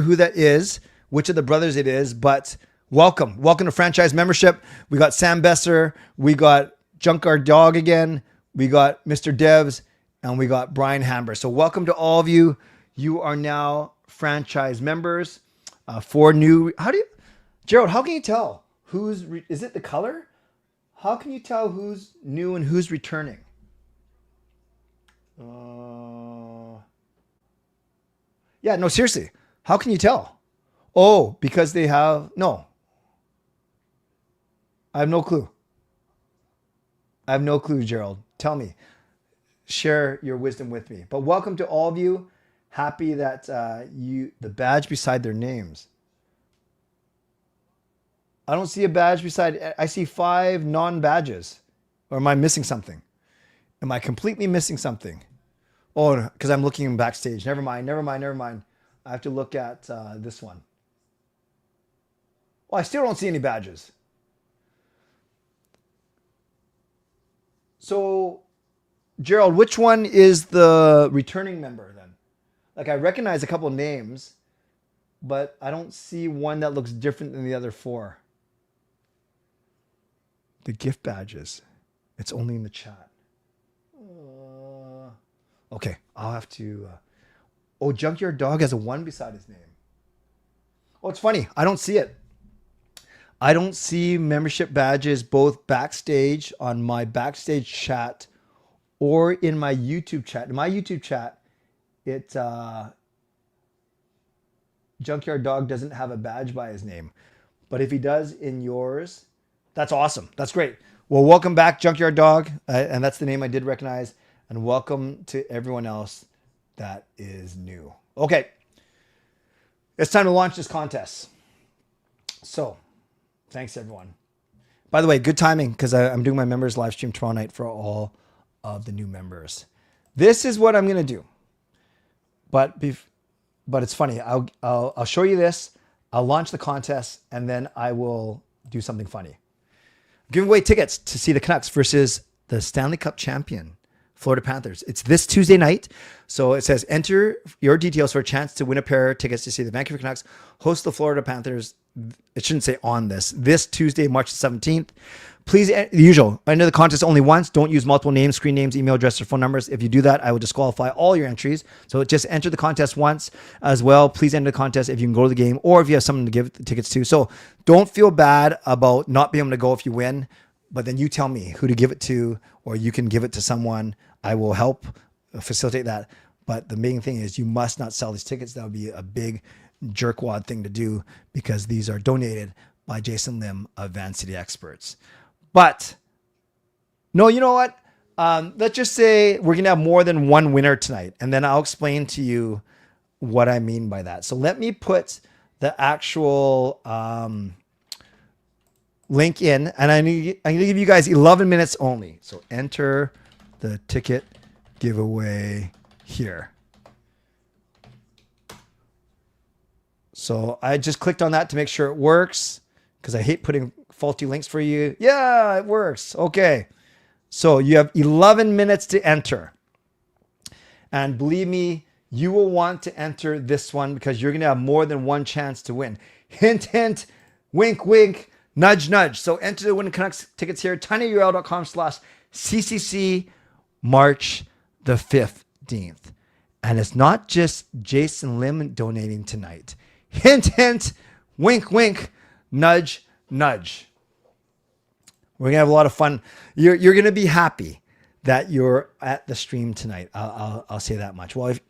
who that is, which of the brothers it is, but welcome. Welcome to franchise membership. We got Sam Besser. We got Junkyard Dog again. We got Mr. Devs and we got Brian Hamber. So welcome to all of you. You are now franchise members. 4 new. Gerald, how can you tell is it the color? How can you tell who's new and who's returning? Yeah, no, seriously. How can you tell? Oh, because they have, no. I have no clue. Gerald. Tell me. Share your wisdom with me. But welcome to all of you. Happy that the badge beside their names. I don't see a badge beside. I see 5 non-badges. Or am I missing something? Am I completely missing something? Oh, because I'm looking backstage. Never mind. I have to look at this one. Well, I still don't see any badges. So, Gerald, which one is the returning member then? Like, I recognize a couple of names, but I don't see one that looks different than the other 4. The gift badges. It's only in the chat. Okay, I'll have to... Junkyard Dog has a 1 beside his name. Oh, it's funny. I don't see it. I don't see membership badges both backstage on my backstage chat or in my YouTube chat. In my YouTube chat, Junkyard Dog doesn't have a badge by his name. But if he does in yours, that's awesome. That's great. Well, welcome back, Junkyard Dog. And that's the name I did recognize. And welcome to everyone else that is new. Okay. It's time to launch this contest. So, thanks everyone. By the way, good timing because I'm doing my members live stream tomorrow night for all of the new members. This is what I'm going to do. But it's funny. I'll show you this. I'll launch the contest and then I will do something funny. I'm giving away tickets to see the Canucks versus the Stanley Cup champion, Florida Panthers. It's this Tuesday night. So it says enter your details for a chance to win a pair of tickets to see the Vancouver Canucks host the Florida Panthers. It shouldn't say on this Tuesday, March 17th. Please, the usual, enter the contest only once. Don't use multiple names, screen names, email address, or phone numbers. If you do that, I will disqualify all your entries. So just enter the contest once as well. Please enter the contest if you can go to the game or if you have someone to give the tickets to. So don't feel bad about not being able to go if you win, but then you tell me who to give it to, or you can give it to someone. I will help facilitate that. But the main thing is you must not sell these tickets. That would be a big jerkwad thing to do because these are donated by Jason Lim of Van City Experts. But no, you know what? Let's just say we're going to have more than one winner tonight. And then I'll explain to you what I mean by that. So let me put the actual link in. And I'm going to give you guys 11 minutes only. So enter the ticket giveaway here. So I just clicked on that to make sure it works because I hate putting faulty links for you. Yeah, it works. Okay. So you have 11 minutes to enter. And believe me, You will want to enter this one because you're going to have more than one chance to win. Hint, hint, wink, wink, nudge, nudge. So enter to win Canucks tickets here, tinyurl.com/CCC March the 15th. And it's not just Jason Lim donating tonight. Hint, hint, wink, wink, nudge, nudge. We're going to have a lot of fun. You're going to be happy that you're at the stream tonight. I'll say that much. Well, if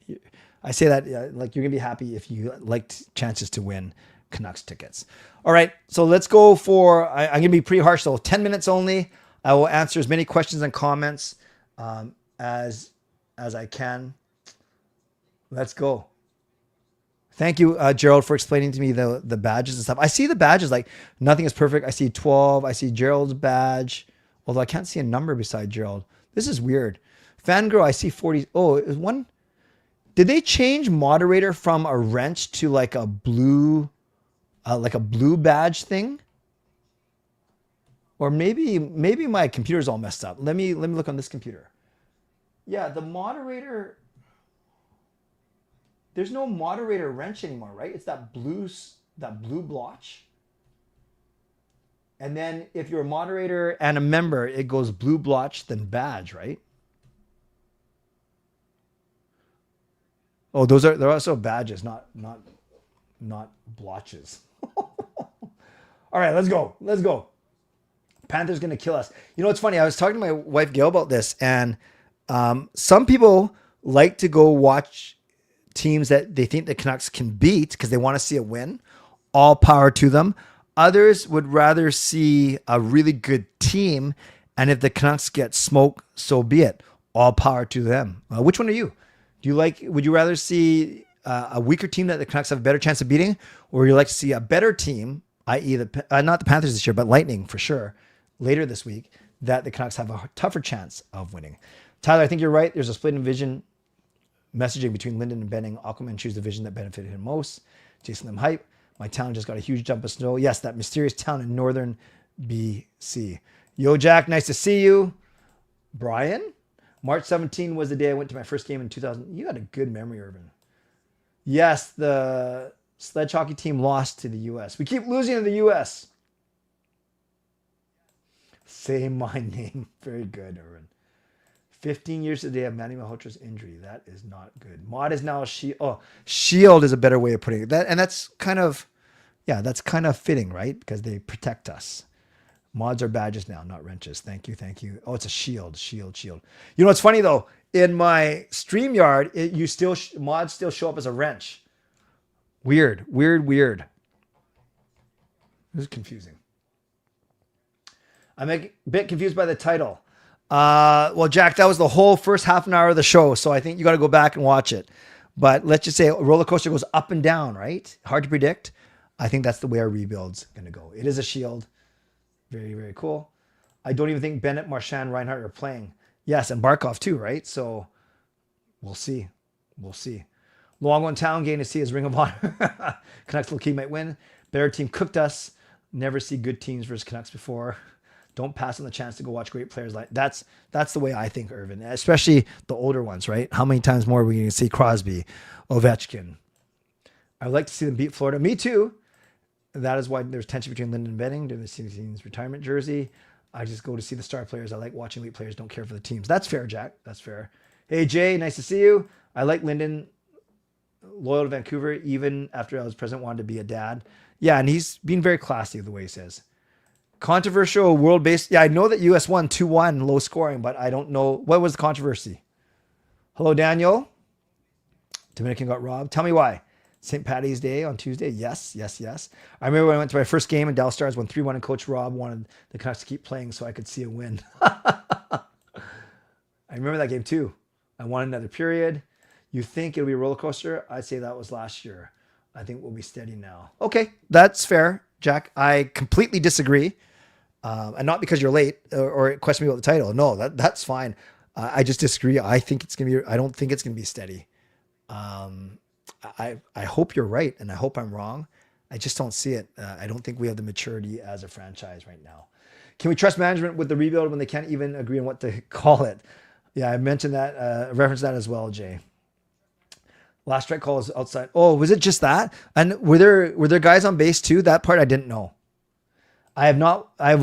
I say that, like, you're going to be happy if you liked chances to win Canucks tickets. All right, so let's go for, I'm going to be pretty harsh, so 10 minutes only. I will answer as many questions and comments as I can. Let's go. Thank you, Gerald, for explaining to me the badges and stuff. I see the badges, like nothing is perfect. I see 12. I see Gerald's badge, although I can't see a number beside Gerald. This is weird. Fangirl, I see 40. Oh, is one. Did they change moderator from a wrench to like a blue badge thing? Or maybe my computer's all messed up. Let me look on this computer. Yeah, the moderator. There's no moderator wrench anymore, right? It's that blue blotch. And then if you're a moderator and a member, it goes blue blotch, then badge, right? Oh, they're also badges, not blotches. All right, let's go. Panther's gonna kill us. You know, it's funny. I was talking to my wife Gail about this, and some people like to go watch teams that they think the Canucks can beat because they want to see a win. All power to them. Others would rather see a really good team, and if the Canucks get smoked, so be it. All power to them. Which one are you? Would you rather see a weaker team that the Canucks have a better chance of beating, or would you like to see a better team, i.e. not the Panthers this year, but Lightning for sure, later this week, that the Canucks have a tougher chance of winning? Tyler, I think you're right. There's a split in vision messaging between Linden and Benning. Aquaman choose the vision that benefited him most. Jason Lim hype. My town just got a huge jump of snow. Yes, that mysterious town in northern BC. Yo, Jack, nice to see you. Brian? March 17 was the day I went to my first game in 2000. You got a good memory, Irvin. Yes, the sledge hockey team lost to the U.S. We keep losing to the U.S. Say my name. Very good, Irvin. 15 years today of Manny Malhotra's injury. That is not good. Mod is now a shield. Oh, shield is a better way of putting it. That's kind of fitting, right? Because they protect us. Mods are badges now, not wrenches. Thank you. Oh, it's a shield. You know what's funny though? In my StreamYard, mods still show up as a wrench. Weird. This is confusing. I'm a bit confused by the title. Well, Jack, that was the whole first half an hour of the show, so I think you got to go back and watch it. But let's just say a roller coaster goes up and down, right? Hard to predict. I think that's the way our rebuild's going to go. It is a shield. Very, very cool. I don't even think Bennett, Marchand, Reinhardt are playing. Yes, and Barkov too, right? So we'll see. Long one town game to see his Ring of Honor. Canucks low key might win. Better team cooked us. Never see good teams versus Canucks before. Don't pass on the chance to go watch great players. Like that's the way I think, Irvin, especially the older ones, right? How many times more are we going to see Crosby, Ovechkin? I would like to see them beat Florida. Me too. That is why there's tension between Linden and Benning during the team's retirement jersey. I just go to see the star players. I like watching elite players. Don't care for the teams. That's fair, Jack. That's fair. Hey, Jay, nice to see you. I like Linden, loyal to Vancouver, even after I was president, wanted to be a dad. Yeah, and he's been very classy the way he says. Controversial world-based. Yeah, I know that US won 2-1, low scoring, but I don't know. What was the controversy? Hello, Daniel. Dominican got robbed. Tell me why. St. Paddy's Day on Tuesday. Yes. I remember when I went to my first game and Dallas Stars won 3-1 and Coach Rob wanted the Canucks to keep playing so I could see a win. I remember that game too. I wanted another period. You think it'll be a roller coaster? I'd say that was last year. I think we'll be steady now. Okay, that's fair, Jack. I completely disagree. And not because you're late or question me about the title. No, that's fine. I just disagree. I don't think it's going to be steady. I hope you're right, and I hope I'm wrong. I just don't see it. I don't think we have the maturity as a franchise right now. Can we trust management with the rebuild when they can't even agree on what to call it? Yeah, I mentioned that, referenced that as well, Jay. Last strike call is outside. Oh, was it just that? And were there guys on base too? That part I didn't know. I've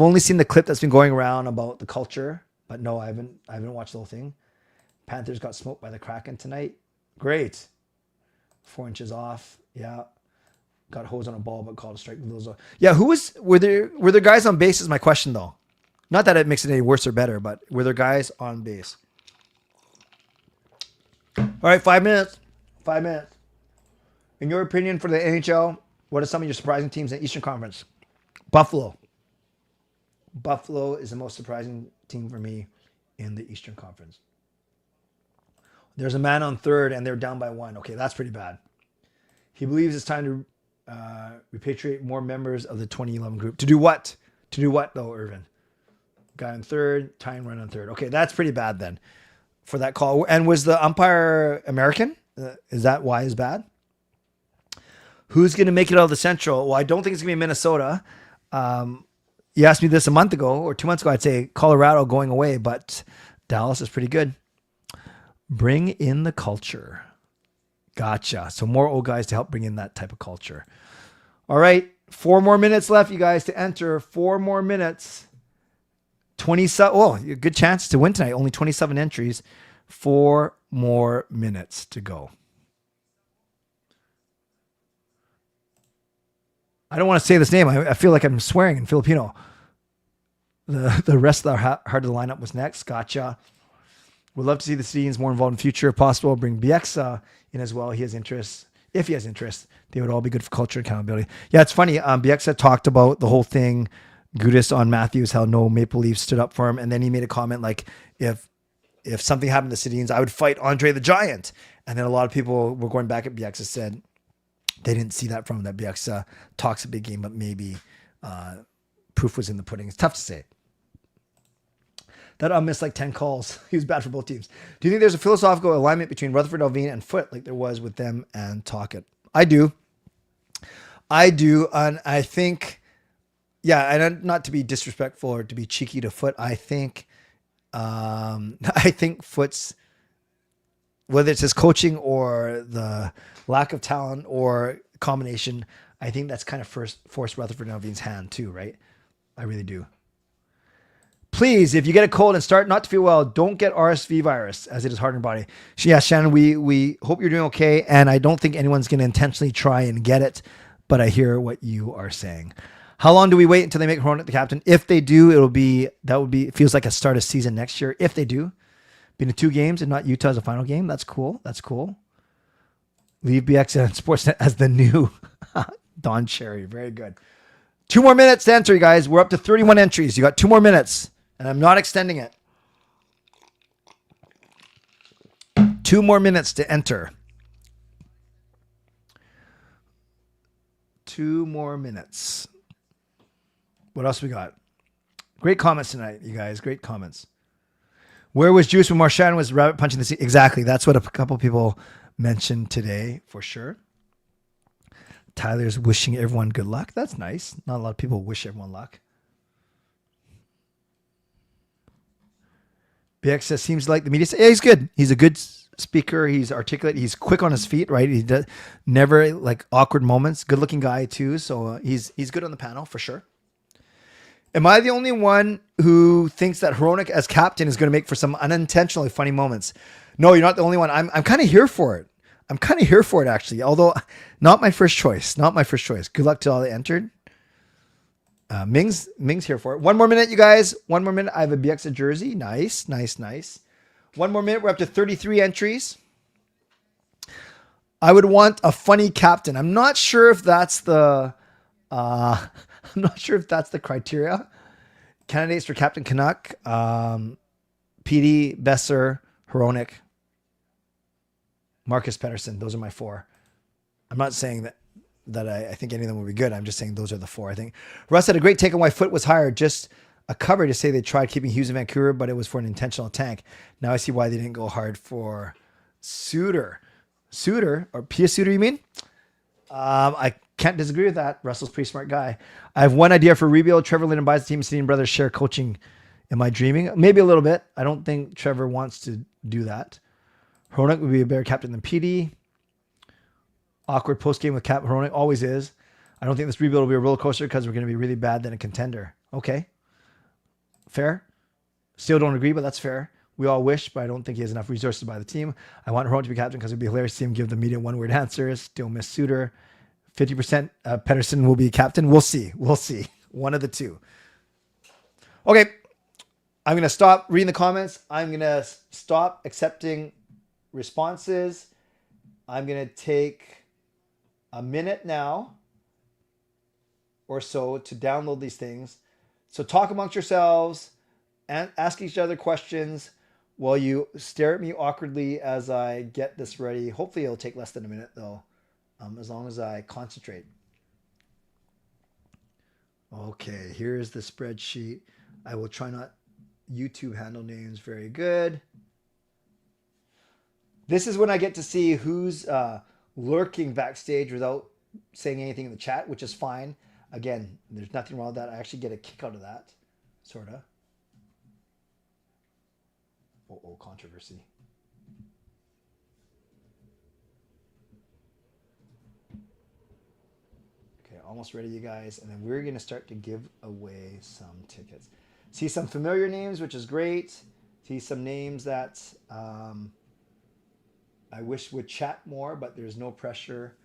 only seen the clip that's been going around about the culture, but no, I haven't watched the whole thing. Panthers got smoked by the Kraken tonight. Great. 4 inches off. Yeah. Got hosed on a ball, but called a strike. Yeah, were there guys on base is my question though. Not that it makes it any worse or better, but were there guys on base? All right, 5 minutes. 5 minutes. In your opinion, for the NHL, what are some of your surprising teams in the Eastern Conference? Buffalo. Buffalo is the most surprising team for me in the Eastern Conference. There's a man on third, and they're down by 1. Okay, that's pretty bad. He believes it's time to repatriate more members of the 2011 group. To do what? To do what, though, Irvin? Guy on third, tying run on third. Okay, that's pretty bad then for that call. And was the umpire American? Is that why it's bad? Who's going to make it out of the Central? Well, I don't think it's going to be Minnesota. You asked me this a month ago or 2 months ago. I'd say Colorado going away, but Dallas is pretty good. Bring in the culture. Gotcha. So more old guys to help bring in that type of culture. All right. 4 more minutes left, you guys, to enter. 4 more minutes. 27. Oh, good chance to win tonight. Only 27 entries. 4 more minutes to go. I don't want to say this name. I feel like I'm swearing in Filipino. The rest of the heart of the lineup was next. Gotcha. We'd love to see the Canadians more involved in the future if possible. Bring Bieksa in as well. He has interest. If he has interest, they would all be good for culture and accountability. Yeah, it's funny. Bieksa talked about the whole thing. Gudis on Matthews, how no Maple Leafs stood up for him. And then he made a comment like, if something happened to Canadians, I would fight Andre the Giant. And then a lot of people were going back at Bieksa, said they didn't see that from him, that Bieksa talks a big game, but maybe proof was in the pudding. It's tough to say. That missed like 10 calls. He was bad for both teams. Do you think there's a philosophical alignment between Rutherford, Alvin, and Foote like there was with them and Tocchet? I do. And I think, yeah, and not to be disrespectful or to be cheeky to Foote, I think Foote's, whether it's his coaching or the lack of talent or combination, I think that's kind of forced Rutherford and Alvin's hand too, right? I really do. Please, if you get a cold and start not to feel well, don't get RSV virus, as it is hard on your body. Yeah, Shannon, we hope you're doing okay, and I don't think anyone's going to intentionally try and get it, but I hear what you are saying. How long do we wait until they make Hronek the captain? If they do, it feels like a start of season next year. If they do, being in 2 games and not Utah as a final game, that's cool. That's cool. Leave BX and Sportsnet as the new Don Cherry. Very good. 2 more minutes to enter, you guys. We're up to 31 entries. You got 2 more minutes. And I'm not extending it. 2 more minutes to enter. 2 more minutes. What else we got? Great comments tonight, you guys. Great comments. Where was Juice when Marchand was rabbit punching the sea? Exactly. That's what a couple people mentioned today, for sure. Tyler's wishing everyone good luck. That's nice. Not a lot of people wish everyone luck. BX says, seems like the media says, yeah, he's good. He's a good speaker. He's articulate. He's quick on his feet, right? He does never like awkward moments. Good looking guy too. So he's good on the panel for sure. Am I the only one who thinks that Hronek as captain is going to make for some unintentionally funny moments? No, you're not the only one. I'm kind of here for it. I'm kind of here for it actually. Although not my first choice. Not my first choice. Good luck to all that entered. Ming's here for it. 1 more minute, you guys. 1 more minute. I have a BX jersey. Nice. 1 more minute. We're up to 33 entries. I would want a funny captain. I'm not sure if that's the criteria. Candidates for Captain Canuck, PD, Besser, Hronek, Marcus Pettersson. Those are my 4. I'm not saying that I think any of them will be good. I'm just saying those are the 4, I think. Russ had a great take on why Foote was hired. Just a cover to say they tried keeping Hughes in Vancouver, but it was for an intentional tank. Now I see why they didn't go hard for Suter. Or Pia Suter, you mean? I can't disagree with that. Russell's a pretty smart guy. I have one idea for rebuild. Trevor Linden buys the team. Canadian brothers share coaching. Am I dreaming? Maybe a little bit. I don't think Trevor wants to do that. Hronek would be a better captain than PD. Awkward post game with Cap Hronik. Always is. I don't think this rebuild will be a roller coaster because we're going to be really bad than a contender. Okay. Fair. Still don't agree, but that's fair. We all wish, but I don't think he has enough resources by the team. I want Hronik to be captain because it'd be hilarious to see him give the media one-word answers. Still miss Suter. 50% Pedersen will be captain. We'll see. We'll see. One of the two. Okay. I'm going to stop reading the comments. I'm going to stop accepting responses. I'm going to take a minute now or so to download these things. So talk amongst yourselves and ask each other questions while you stare at me awkwardly as I get this ready. Hopefully it'll take less than a minute though, as long as I concentrate. Okay, here's the spreadsheet. I will try not YouTube handle names. Very good. This is when I get to see who's lurking backstage without saying anything in the chat, which is fine. Again, there's nothing wrong with that. I actually get a kick out of that, sort of. Oh, controversy. Okay, almost ready, you guys. And then we're going to start to give away some tickets. See some familiar names, which is great. See some names that I wish would chat more, but there's no pressure.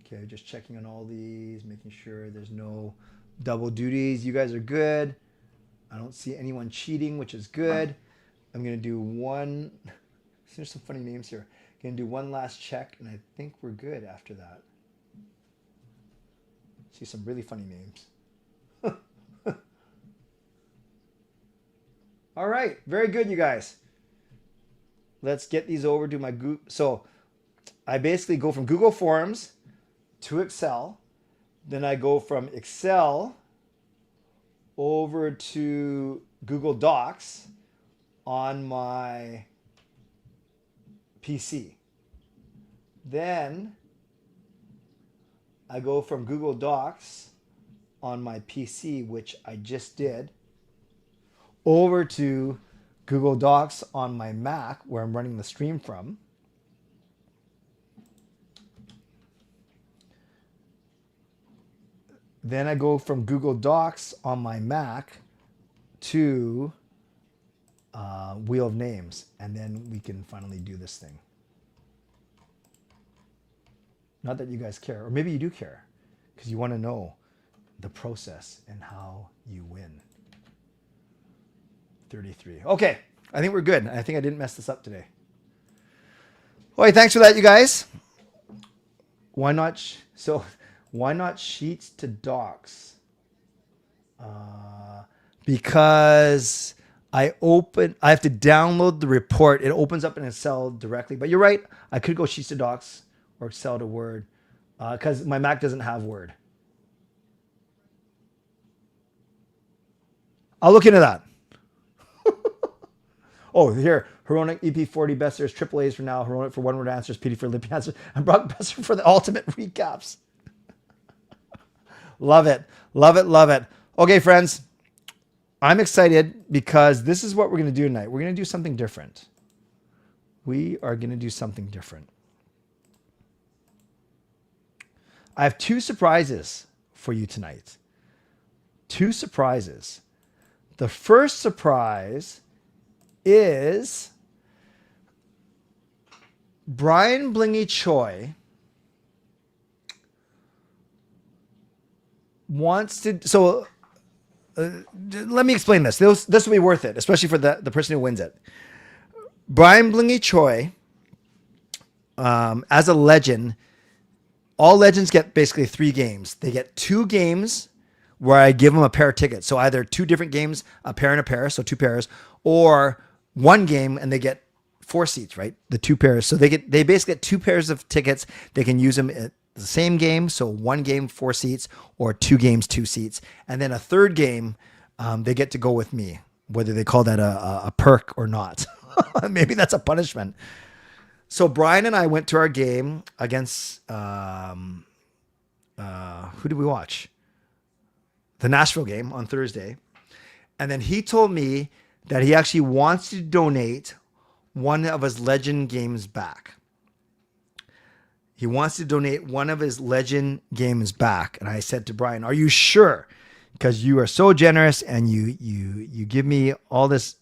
Okay, just checking on all these, making sure there's no double duties. You guys are good. I don't see anyone cheating, which is good. I'm going to do one. There's some funny names here. Going to do one last check, and I think we're good after that. See some really funny names. All right, very good, you guys. Let's get these over to my Google. So I basically go from Google Forms to Excel. Then I go from Excel over to Google Docs on my PC. Then I go from Google Docs on my PC, which I just did, over to Google Docs on my Mac, where I'm running the stream from. Then I go from Google Docs on my Mac to Wheel of Names, and then we can finally do this thing. Not that you guys care, or maybe you do care, because you want to know the process and how you win. 33. Okay, I think we're good. I think I didn't mess this up today. Okay, thanks for that, you guys. Why not? Why not Sheets to Docs? Because I have to download the report. It opens up in Excel directly. But you're right. I could go Sheets to Docs or Excel to Word because my Mac doesn't have Word. I'll look into that. Oh, here. Hronik EP40 Bessers, triple A's for now. Hronik for one-word answers, PD for lippy answers, and Brock Besser for the ultimate recaps. Love it. Love it. Love it. Okay, friends. I'm excited because this is what we're going to do tonight. We're going to do something different. We are going to do something different. I have two surprises for you tonight. Two surprises. The first surprise is Brian Blingy Choi wants to. So let me explain this. This will be worth it, especially for the person who wins it. Brian Blingy Choi, as a legend, all legends get basically 3 games. They get 2 games where I give them a pair of tickets. So either 2 different games, a pair and a pair, so 2 pairs, or 1 game and they get 4 seats, right? The 2 pairs. So they basically get 2 pairs of tickets. They can use them at the same game. So 1 game, 4 seats, or 2 games, 2 seats. And then a 3rd game, they get to go with me, whether they call that a perk or not. Maybe that's a punishment. So Brian and I went to our game against, who did we watch? The Nashville game on Thursday. And then he told me that he actually wants to donate one of his legend games back. He wants to donate one of his legend games back. And I said to Brian, are you sure? Because you are so generous and you give me all this,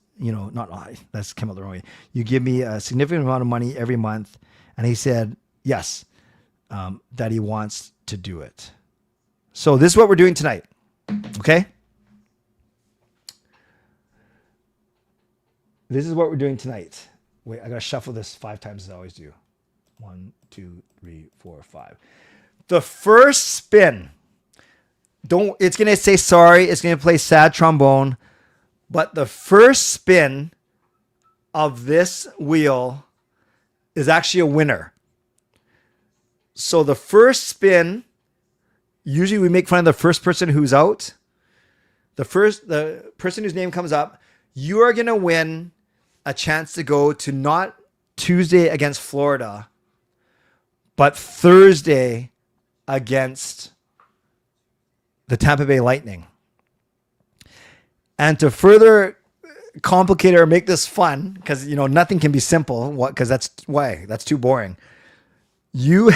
that's come out the wrong way. You give me a significant amount of money every month. And he said, yes, that he wants to do it. So this is what we're doing tonight. Okay? This is what we're doing tonight. Wait, I got to shuffle this 5 times as I always do. 1, 2, 3, 4, 5. The first spin. It's going to say sorry. It's going to play sad trombone. But the first spin of this wheel is actually a winner. So the first spin, usually we make fun of the first person who's out. The person whose name comes up, you are going to win a chance to go to not Tuesday against Florida, but Thursday against the Tampa Bay Lightning. And to further complicate or make this fun, because nothing can be simple, because that's too boring. You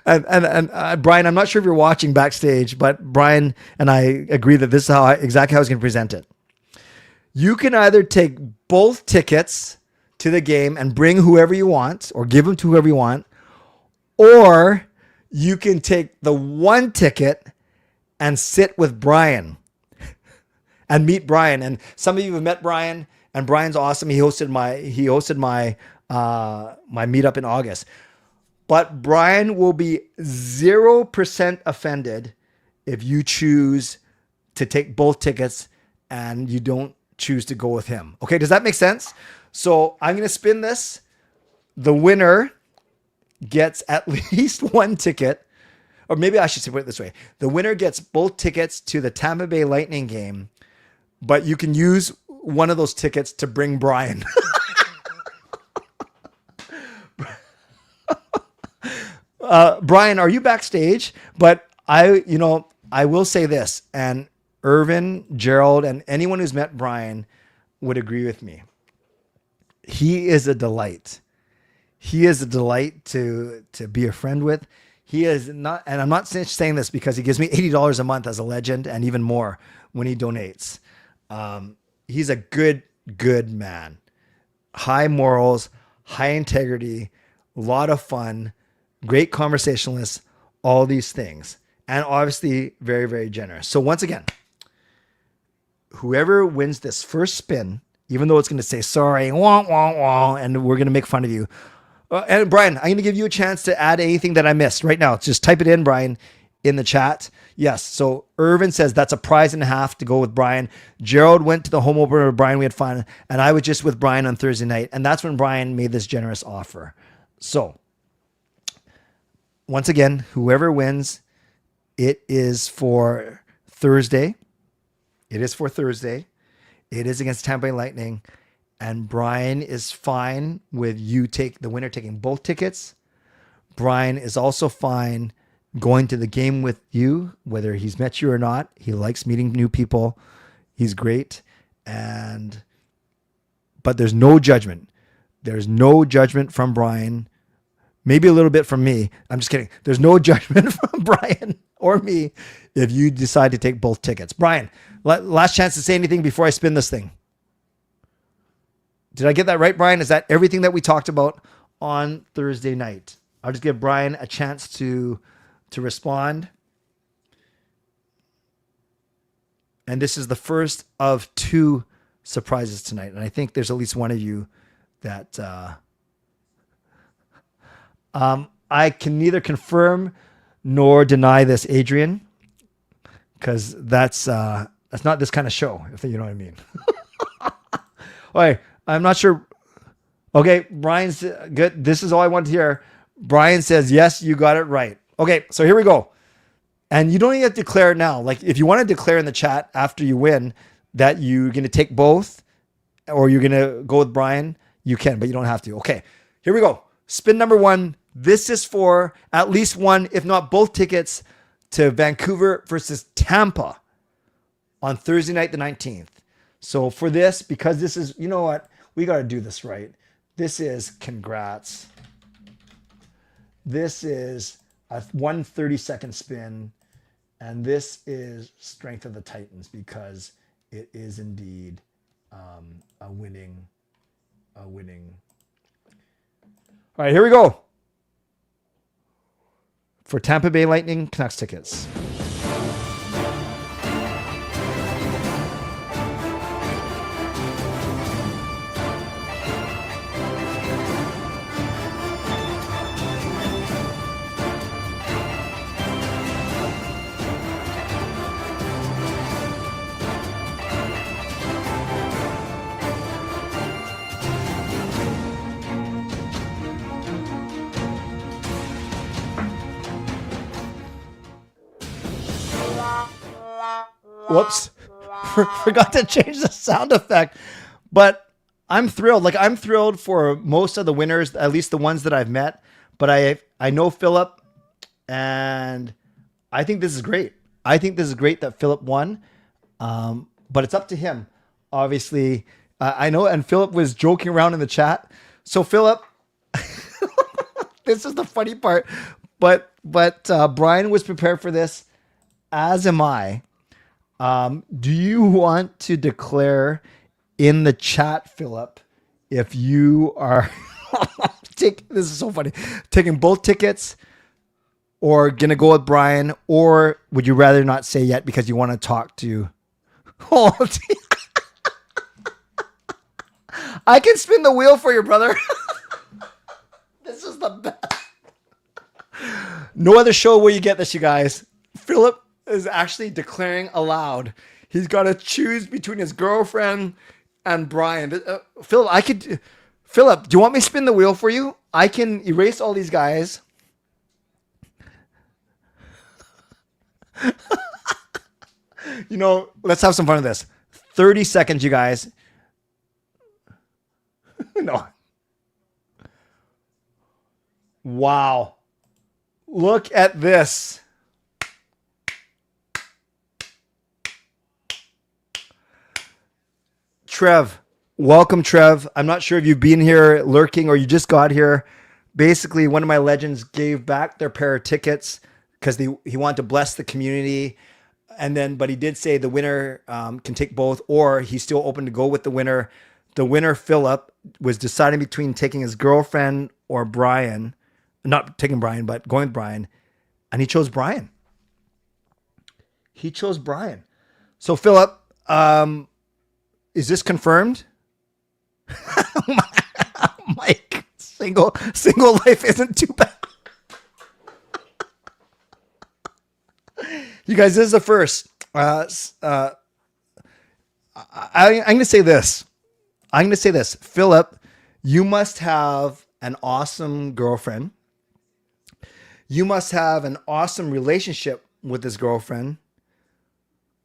and Brian, I'm not sure if you're watching backstage, but Brian and I agree that this is exactly how I was going to present it. You can either take both tickets to the game and bring whoever you want, or give them to whoever you want, or you can take the one ticket and sit with Brian and meet Brian. And some of you have met Brian, and Brian's awesome. He hosted my my meetup in August. But Brian will be 0% offended if you choose to take both tickets and you don't choose to go with him. Okay, does that make sense? So I'm going to spin this. The winner gets at least one ticket, or maybe I should put it this way. The winner gets both tickets to the Tampa Bay Lightning game, but you can use one of those tickets to bring Brian. Brian, are you backstage? But I will say this, and Irvin, Gerald, and anyone who's met Brian would agree with me. He is a delight. He is a delight to be a friend with. He is not, and I'm not saying this because he gives me $80 a month as a legend and even more when he donates. He's a good man. High morals, high integrity, a lot of fun, great conversationalist, all these things. And obviously very, very generous. So once again, whoever wins this first spin, even though it's going to say sorry, wah, wah, wah, and we're going to make fun of you. And Brian, I'm going to give you a chance to add anything that I missed right now. Just type it in, Brian, in the chat. Yes. So Irvin says that's a prize and a half to go with Brian. Gerald went to the home opener with Brian. We had fun. And I was just with Brian on Thursday night. And that's when Brian made this generous offer. So once again, whoever wins, it is for Thursday. It is for Thursday. It is against Tampa Bay Lightning. And Brian is fine with the winner taking both tickets. Brian is also fine going to the game with you, whether he's met you or not. He likes meeting new people. He's great. But there's no judgment. There's no judgment from Brian. Maybe a little bit from me. I'm just kidding. There's no judgment from Brian or me if you decide to take both tickets. Brian, last chance to say anything before I spin this thing. Did I get that right, Brian? Is that everything that we talked about on Thursday night? I'll just give Brian a chance to respond. And this is the first of 2 surprises tonight. And I think there's at least one of you that I can neither confirm nor deny this, Adrian, because that's not this kind of show, if you know what I mean. All right. I'm not sure. Okay, Brian's good. This is all I want to hear. Brian says, yes, you got it right. Okay, so here we go. And you don't even have to declare it now. Like if you want to declare in the chat after you win that you're going to take both or you're going to go with Brian, you can, but you don't have to. Okay, here we go. Spin number 1. This is for at least one, if not both tickets to Vancouver versus Tampa on Thursday night, the 19th. So for this, because this is, you know what? We got to do this right. This is congrats. This is a 132nd spin, and this is Strength of the Titans because it is indeed a winning. All right, here we go. For Tampa Bay Lightning Canucks tickets. Whoops. Forgot to change the sound effect. But I'm thrilled. Like, I'm thrilled for most of the winners, at least the ones that I've met. But I know Philip, and I think this is great. I think this is great that Philip won. But it's up to him, obviously. I know, and Philip was joking around in the chat. So, Philip, this is the funny part. But Brian was prepared for this, as am I. Do you want to declare in the chat, Philip, if you are this is so funny, taking both tickets or gonna go with Brian, or would you rather not say yet because you want to talk to? Oh, I can spin the wheel for you, brother. This is the best. No other show will you get this, you guys. Philip is actually declaring aloud. He's got to choose between his girlfriend and Brian. Philip, do you want me to spin the wheel for you? I can erase all these guys. Let's have some fun with this. 30 seconds, you guys. No. Wow. Look at this. Trev, welcome, Trev. I'm not sure if you've been here lurking or you just got here. Basically, one of my legends gave back their pair of tickets because he wanted to bless the community. But he did say the winner can take both, or he's still open to go with the winner. The winner, Philip, was deciding between taking his girlfriend or Brian. Not taking Brian, but going with Brian. And he chose Brian. So, Philip, is this confirmed? Mike, single life isn't too bad. You guys, this is the first. I'm going to say this. Philip, you must have an awesome girlfriend. You must have an awesome relationship with this girlfriend.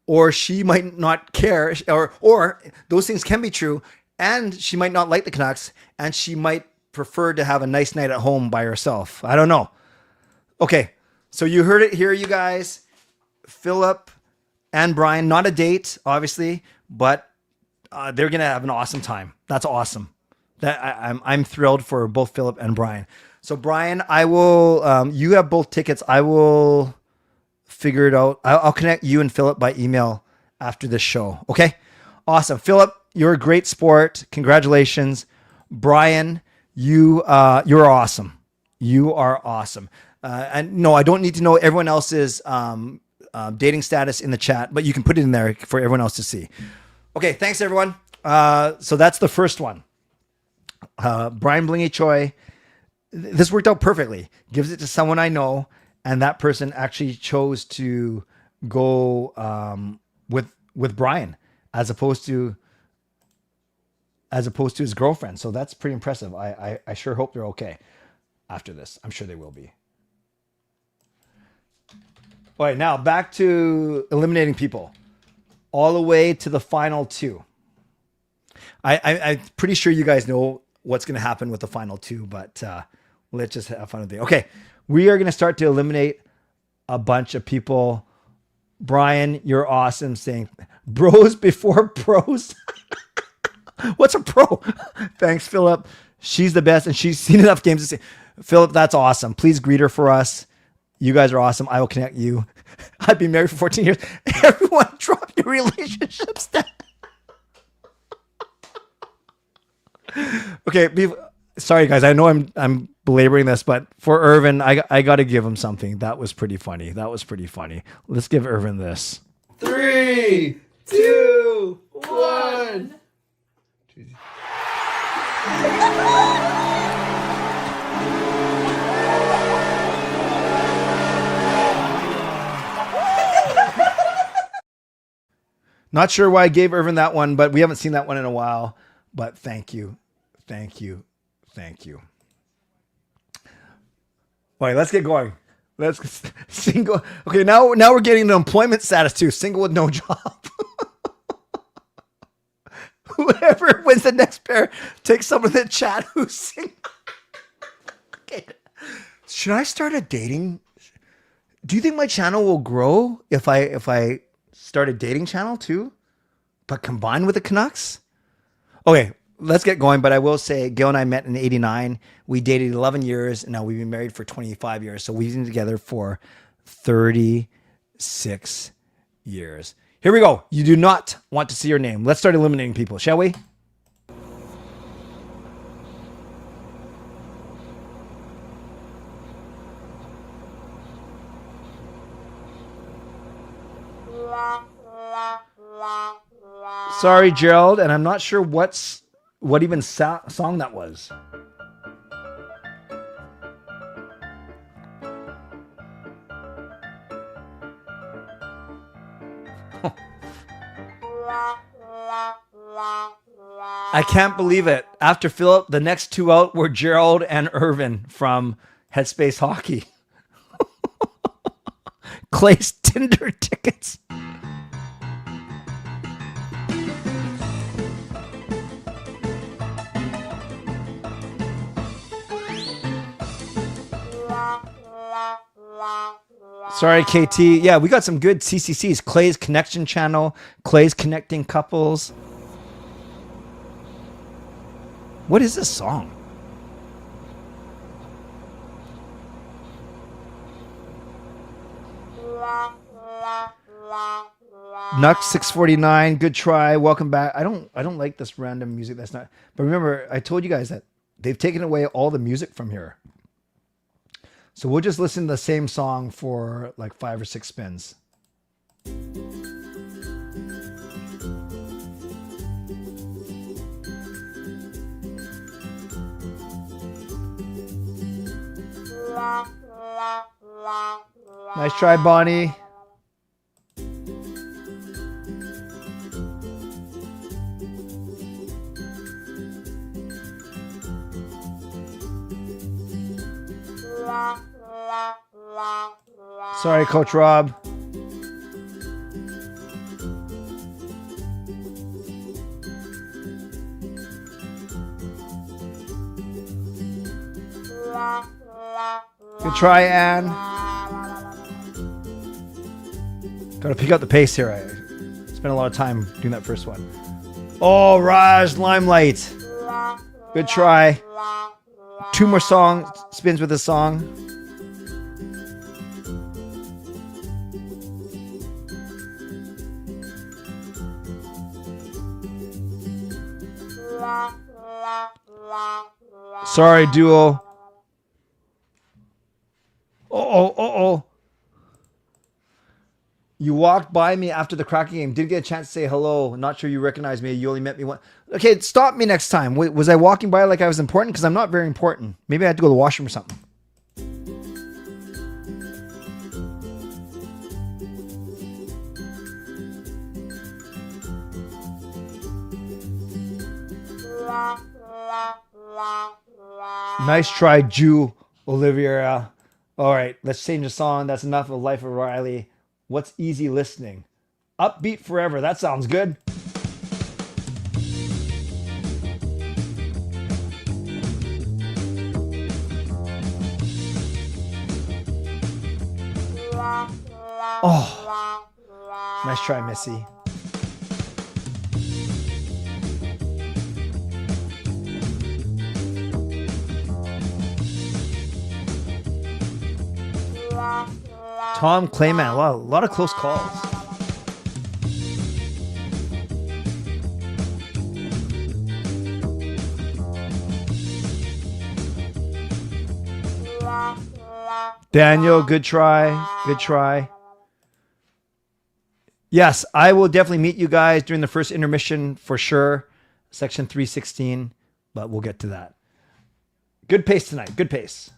Or she might not care, or those things can be true, and she might not like the Canucks, and she might prefer to have a nice night at home by herself. I don't know. Okay, so you heard it here, you guys. Philip and Brian, not a date, obviously, but they're gonna have an awesome time. That's awesome. I'm thrilled for both Philip and Brian. So Brian, I will. You have both tickets. I will figure it out. I'll connect you and Philip by email after this show. Okay, awesome. Philip, you're a great sport. Congratulations, Brian. You're awesome. You are awesome. And no, I don't need to know everyone else's dating status in the chat, but you can put it in there for everyone else to see. Okay, thanks everyone. So that's the first one. Brian Blingy Choi. This worked out perfectly. Gives it to someone I know, and that person actually chose to go with Brian as opposed to his girlfriend. So that's pretty impressive. I sure hope they're okay after this. I'm sure they will be. All right, now back to eliminating people, all the way to the final two. I'm pretty sure you guys know what's going to happen with the final two, but let's just have fun with it. Okay, we are going to start to eliminate a bunch of people. Brian, you're awesome, saying bros before pros. What's a pro? Thanks, Philip. She's the best, and she's seen enough games to say. Philip, that's awesome. Please greet her for us. You guys are awesome. I will connect you. I've been married for 14 years. Everyone drop your relationship stat. Okay, sorry guys. I know I'm belaboring this, but for Irvin, I got to give him something. That was pretty funny. Let's give Irvin this. 3, 2, 1. Not sure why I gave Irvin that one, but we haven't seen that one in a while. But thank you. All right, let's get going. Let's single. Okay, now we're getting the employment status too. Single with no job. Whoever wins the next pair takes someone in the chat who's single. Okay. Should I start a dating? Do you think my channel will grow if I start a dating channel too, but combined with the Canucks? Okay, let's get going. But I will say, Gail and I met in '89. We dated 11 years, and now we've been married for 25 years. So we've been together for 36 years. Here we go. You do not want to see your name. Let's start eliminating people, shall we? Sorry, Gerald, and I'm not sure what even song that was. I can't believe it. After Philip, the next two out were Gerald and Irvin from Headspace Hockey. Clay's Tinder tickets. Sorry, KT. Yeah, we got some good CCCs. Clay's Connection Channel. Clay's Connecting Couples. What is this song? Nuck 649. Good try. Welcome back. I don't like this random music. That's not. But remember, I told you guys that they've taken away all the music from here. So we'll just listen to the same song for like 5 or 6 spins. Nice try, Bonnie. Sorry, Coach Rob. Good try, Anne. Got to pick up the pace here. I spent a lot of time doing that first one. Oh, Raj, Limelight. Good try. 2 more spins with this song. Sorry, Duo. Oh. You walked by me after the Kraken game. Didn't get a chance to say hello. Not sure you recognize me. You only met me once. Okay, stop me next time. Was I walking by like I was important? Because I'm not very important. Maybe I had to go to the washroom or something. Nice try, Jew Oliviera. All right, let's change the song. That's enough of Life of Riley. What's easy listening? Upbeat Forever. That sounds good. Oh, nice try, Missy. Tom Clayman. A lot of close calls. Daniel, good try. Good try. Yes, I will definitely meet you guys during the first intermission for sure. Section 316, but we'll get to that. Good pace tonight. Good pace.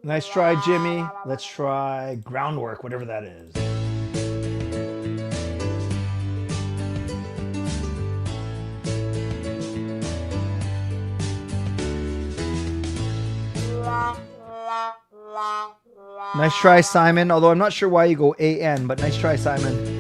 Nice try, Jimmy. Let's try groundwork, whatever that is. Nice try, Simon. Although I'm not sure why you go AN, but nice try, Simon.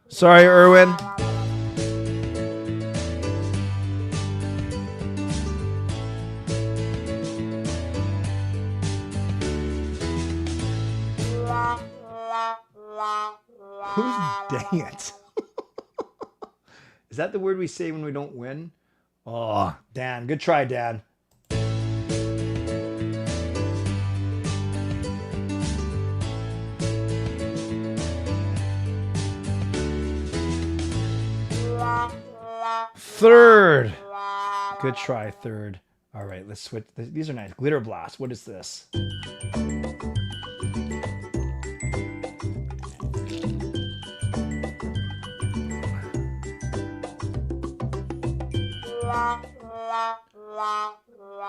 Sorry, Erwin. Who's dang it? Is that the word we say when we don't win? Oh, Dan. Good try, Dan. Third. Good try, third. All right, let's switch. These are nice. Glitter Blast. What is this?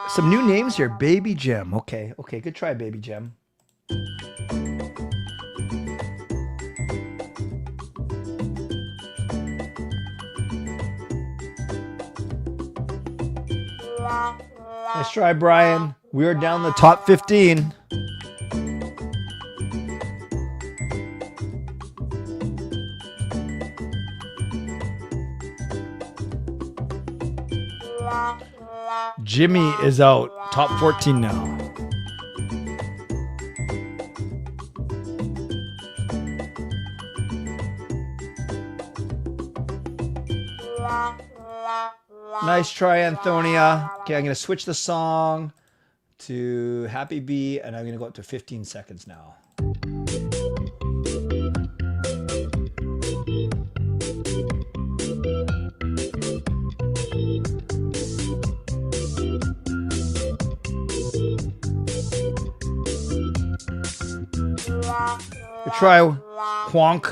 Some new names here. Baby Gem. Okay, good try, Baby Gem. Nice try, Brian. We are down the top 15. Jimmy is out. Top 14 now. Nice try, Antonia. Okay, I'm going to switch the song to Happy Bee, and I'm going to go up to 15 seconds now. Try Honk.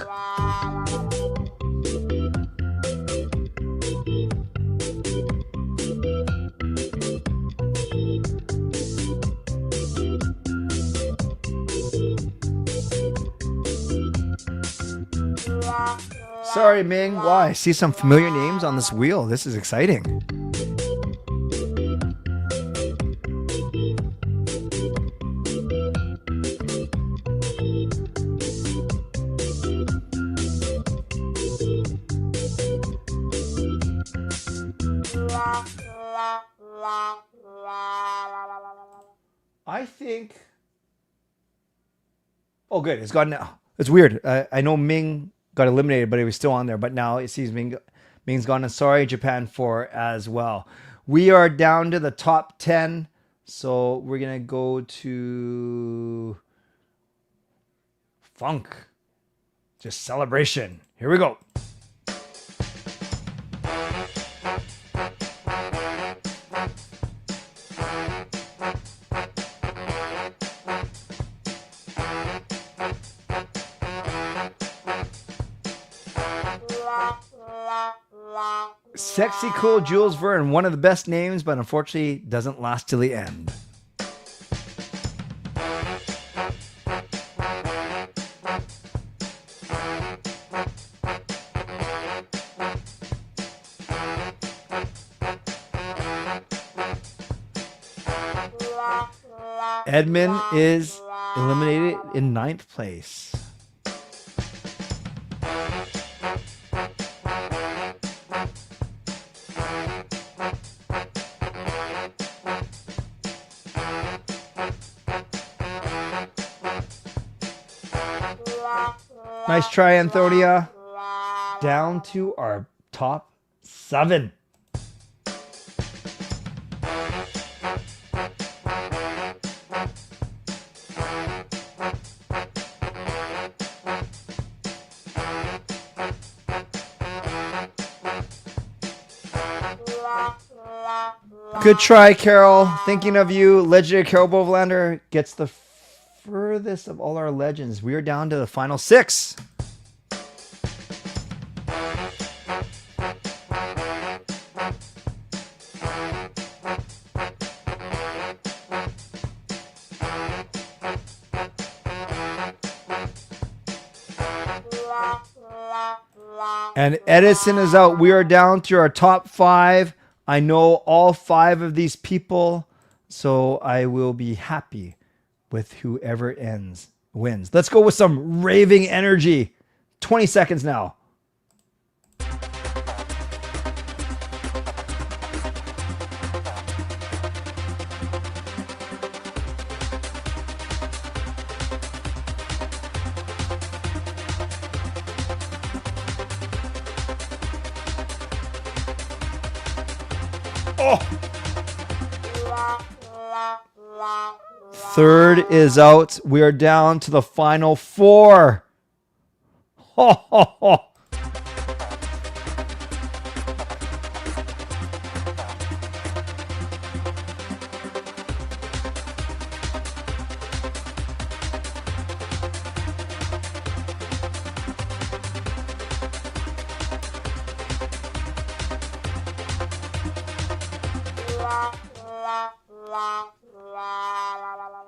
Sorry, Ming. Why? I see some familiar names on this wheel. This is exciting. I think. Oh, good. It's gone now. It's weird. I know Ming got eliminated, but he was still on there. But now it seems Ming's gone. And sorry, Japan 4 as well. We are down to the top 10. So we're going to go to Funk. Just celebration. Here we go. Sexy Cool Jules Verne, one of the best names, but unfortunately doesn't last till the end. Edmund is eliminated in 9th place. Nice try, Antonia. Down to our top 7. Good try, Carol. Thinking of you. Legendary Carol Bovlander gets the furthest of all our legends. We are down to the final 6. And Edison is out. We are down to our top 5. I know all 5 of these people, so I will be happy with whoever wins. Let's go with some raving energy. 20 seconds now. Oh. 3rd is out. We are down to the final 4. Ho, ho, ho.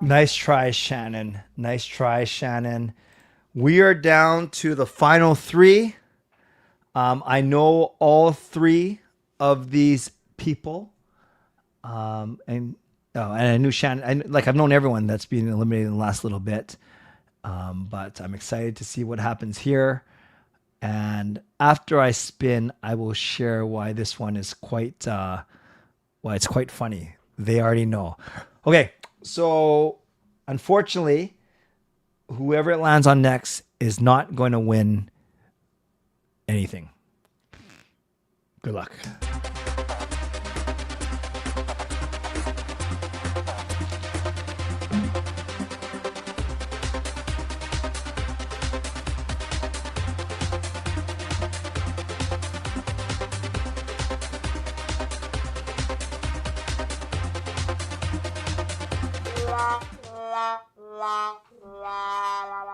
Nice try, Shannon. Nice try, Shannon. We are down to the final 3. I know all 3 of these people. And I knew Shannon. I've known everyone that's been eliminated in the last little bit. But I'm excited to see what happens here. And after I spin, I will share why this one is quite, why it's quite funny. They already know. Okay. So, unfortunately, whoever it lands on next is not going to win anything. Good luck.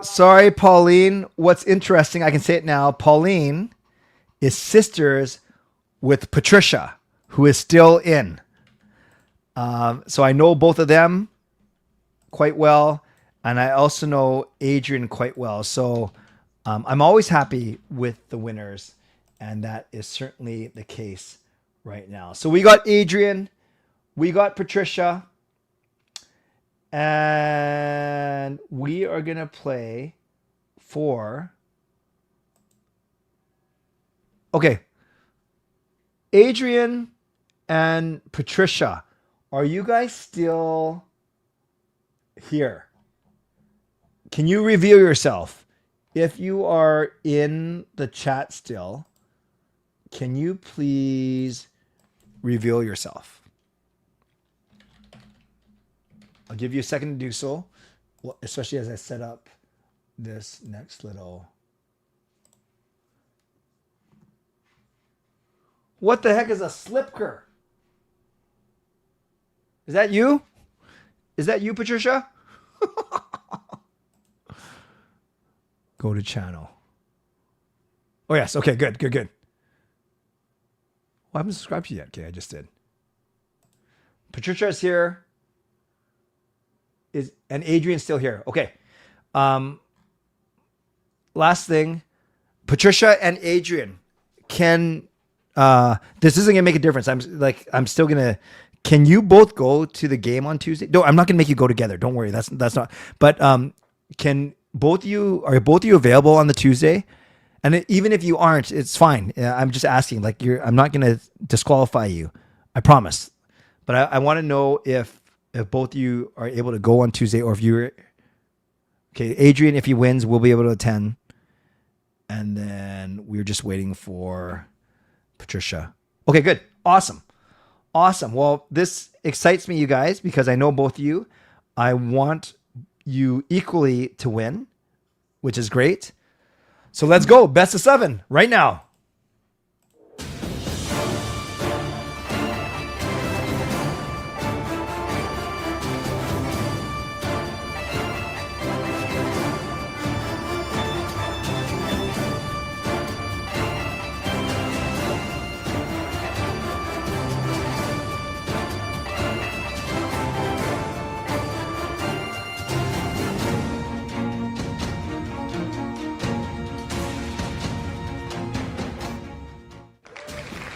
Sorry, Pauline. What's interesting, I can say it now. Pauline is sisters with Patricia, who is still in. So I know both of them quite well. And I also know Adrian quite well. So I'm always happy with the winners. And that is certainly the case right now. So we got Adrian. We got Patricia. And we are going to play for... Okay. Adrian and Patricia, are you guys still here? Can you reveal yourself? If you are in the chat still, can you please reveal yourself? I'll give you a second to do so, especially as I set up this next little... What the heck is a slipker? Is that you? Is that you, Patricia? Go to channel. Oh, yes. Okay, good. Well, I haven't subscribed to you yet. Okay, I just did. Patricia is here. And Adrian's still here. Okay. Last thing. Patricia and Adrian can... this isn't gonna make a difference. I'm still gonna. Can you both go to the game on Tuesday? No, I'm not gonna make you go together. Don't worry. That's not. But can both you are both of you available on the Tuesday? And even if you aren't, it's fine. I'm just asking. I'm not gonna disqualify you. I promise. But I want to know if both of you are able to go on Tuesday, or if you're okay. Adrian, if he wins, we'll be able to attend. And then we're just waiting for Patricia. Okay, good. Awesome. Well, this excites me, you guys, because I know both of you. I want you equally to win, which is great. So let's go. Best of 7 right now.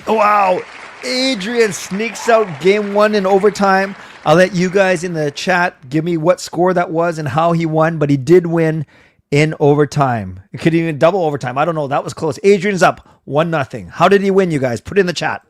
Wow. Adrian sneaks out game 1 in overtime. I'll let you guys in the chat give me what score that was and how he won, but he did win in overtime. It could even double overtime. I don't know. That was close. Adrian's up 1-0. How did he win, you guys? Put it in the chat.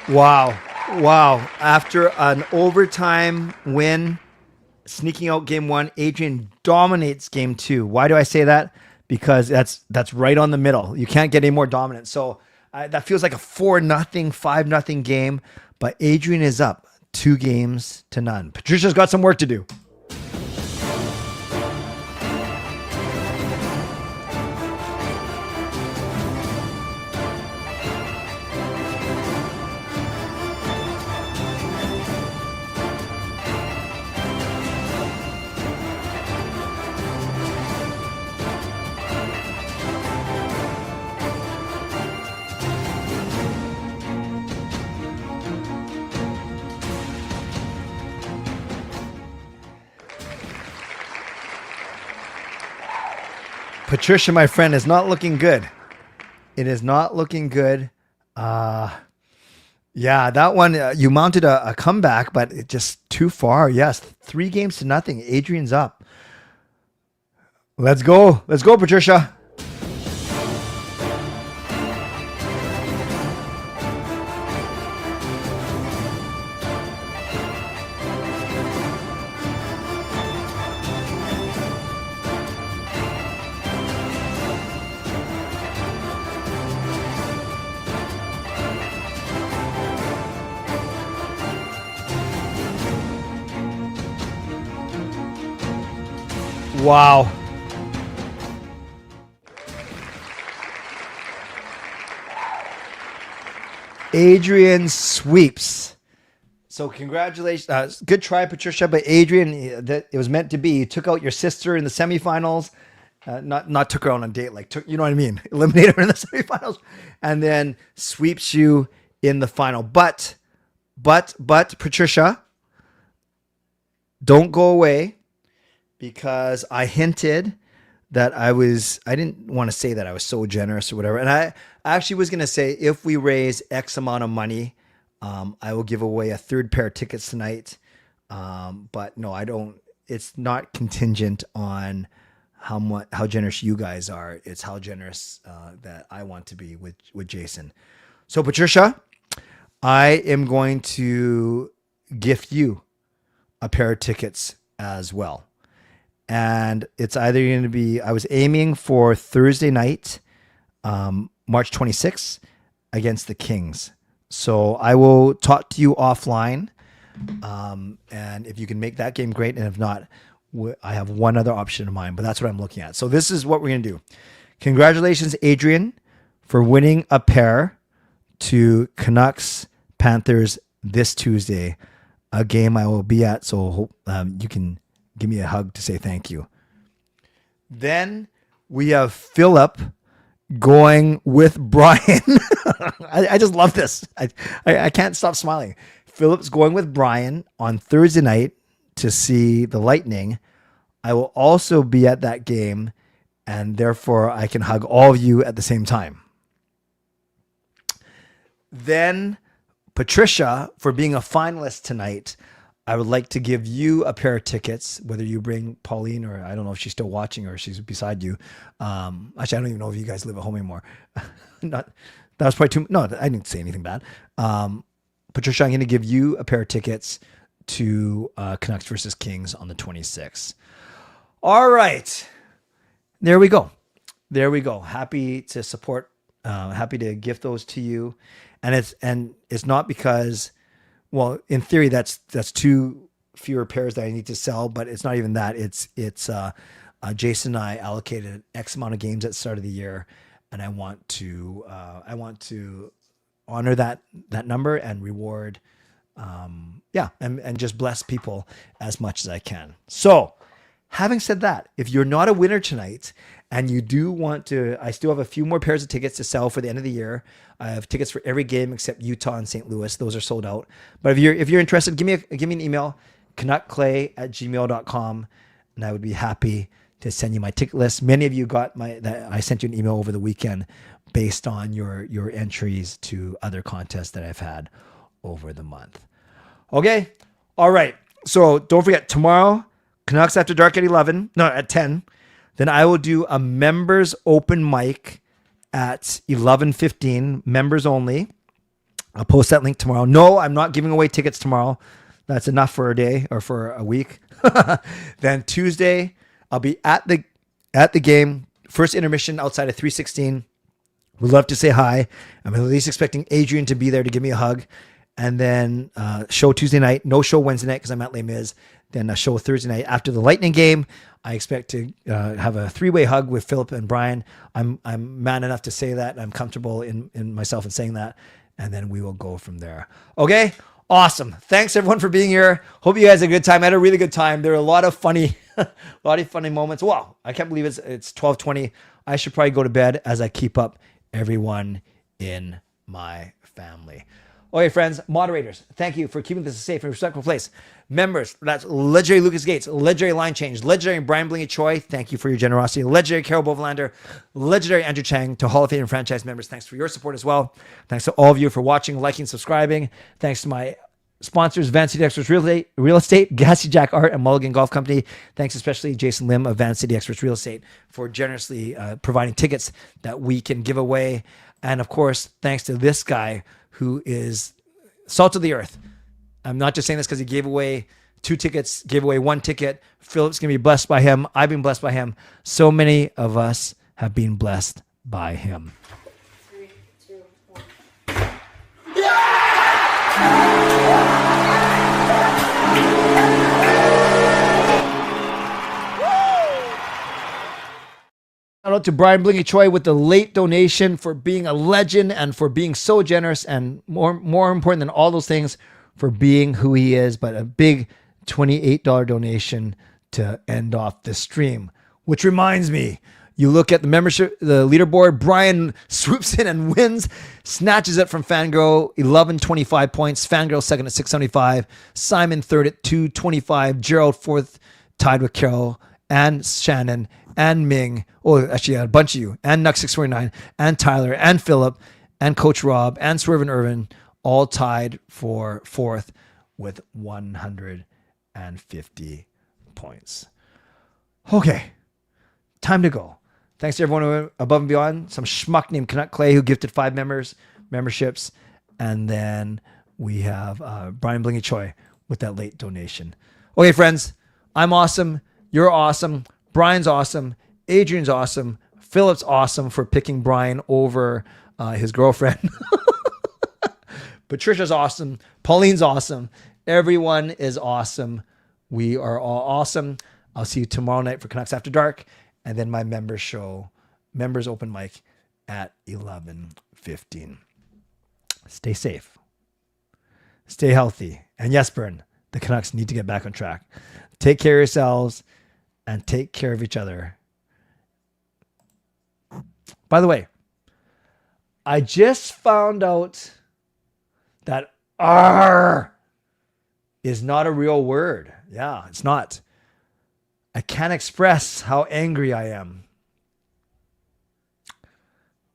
Wow. After an overtime win, sneaking out game 1, Adrian dominates game 2. Why do I say that? Because that's right on the middle. You can't get any more dominant. So that feels like a 4-0, 5-0 game. But Adrian is up 2-0. Patricia's got some work to do. Patricia, my friend, is not looking good. It is not looking good. Yeah, that one, you mounted a comeback, but it just too far. Yes, 3-0. Adrian's up. Let's go, Patricia. Wow. Adrian sweeps. So congratulations. Good try, Patricia. But Adrian, it was meant to be. You took out your sister in the semifinals. Not took her on a date, like took, you know what I mean? Eliminated her in the semifinals and then sweeps you in the final. But Patricia, don't go away. Because I hinted that I didn't want to say that I was so generous or whatever. And I actually was going to say, if we raise X amount of money, I will give away a 3rd pair of tickets tonight. But no, I don't, it's not contingent on how generous you guys are. It's how generous that I want to be with Jason. So Patricia, I am going to gift you a pair of tickets as well. And it's either going to be, I was aiming for Thursday night, March 26th against the Kings. So I will talk to you offline. And if you can make that game, great. And if not, I have one other option in mind, but that's what I'm looking at. So this is what we're going to do. Congratulations, Adrian, for winning a pair to Canucks Panthers this Tuesday, a game I will be at. So hope you can give me a hug to say thank you. Then we have Philip going with Brian. I just love this. I can't stop smiling. Philip's going with Brian on Thursday night to see the Lightning. I will also be at that game and therefore I can hug all of you at the same time. Then, Patricia, for being a finalist tonight, I would like to give you a pair of tickets, whether you bring Pauline, or I don't know if she's still watching or she's beside you. Actually, I don't even know if you guys live at home anymore. That was probably too. No, I didn't say anything bad. Patricia, I'm going to give you a pair of tickets to Canucks versus Kings on the 26th. All right. There we go. Happy to support. Happy to gift those to you. And it's not because, well, in theory, that's two fewer pairs that I need to sell, but it's not even that. It's Jason and I allocated X amount of games at the start of the year, and I want to honor that number and reward, and just bless people as much as I can. So, having said that, if you're not a winner tonight and you do want to, I still have a few more pairs of tickets to sell for the end of the year. I have tickets for every game except Utah and St. Louis. Those are sold out. But if you're interested, give me an email, canuckclay@gmail.com, and I would be happy to send you my ticket list. Many of you got I sent you an email over the weekend based on your entries to other contests that I've had over the month. Okay. All right. So don't forget, tomorrow, Canucks After Dark at 10. Then I will do a members open mic at 11:15, members only. I'll post that link tomorrow. No, I'm not giving away tickets tomorrow. That's enough for a day or for a week. Then Tuesday, I'll be at the game. First intermission outside of 316. Would love to say hi. I'm at least expecting Adrian to be there to give me a hug. And then show Tuesday night. No show Wednesday night because I'm at Les Mis. Then a show Thursday night after the Lightning game. I expect to have a 3-way hug with Philip and Brian. I'm man enough to say that. I'm comfortable in myself in saying that. And then we will go from there. Okay? Awesome. Thanks everyone for being here. Hope you guys had a good time. I had a really good time. There were a lot of funny moments. Wow. I can't believe it's 12:20. I should probably go to bed as I keep up everyone in my family. Okay, friends, moderators, thank you for keeping this a safe and respectful place. Members, that's legendary Lucas Gates, legendary Line Change, legendary Brian Blingy Choi, thank you for your generosity. Legendary Carol Bovelander, legendary Andrew Chang, to Hall of Fame and franchise members, thanks for your support as well. Thanks to all of you for watching, liking, subscribing. Thanks to my sponsors, Van City Experts Real Estate, Gassy Jack Art, and Mulligan Golf Company. Thanks especially Jason Lim of Van City Experts Real Estate for generously providing tickets that we can give away. And of course, thanks to this guy who is salt of the earth. I'm not just saying this because he gave away 2 tickets, gave away 1 ticket. Philip's going to be blessed by him. I've been blessed by him. So many of us have been blessed by him. 3, 2, 1. Shout out to Brian Blingy Choi with the late donation, for being a legend and for being so generous, and more important than all those things, for being who he is. But a big $28 donation to end off the stream. Which reminds me, you look at the membership, the leaderboard, Brian swoops in and wins, snatches it from Fangirl, 1125 points. Fangirl second at 675. Simon third at 225. Gerald fourth, tied with Carol and Shannon and Ming. Oh, actually, a bunch of you. And Nuck 649, and Tyler, and Philip, and Coach Rob, and Swervin Irvin, all tied for fourth with 150 points. Okay, time to go. Thanks to everyone above and beyond. Some schmuck named Canuck Clay who gifted 5 memberships. And then we have Brian Blingy Choi with that late donation. Okay, friends, I'm awesome. You're awesome. Brian's awesome. Adrian's awesome. Philip's awesome for picking Brian over his girlfriend. Patricia's awesome. Pauline's awesome. Everyone is awesome. We are all awesome. I'll see you tomorrow night for Canucks After Dark, and then my members open mic at 11:15. Stay safe. Stay healthy. And yes, Bern, the Canucks need to get back on track. Take care of yourselves and take care of each other. By the way, I just found out that R is not a real word. Yeah, it's not. I can't express how angry I am.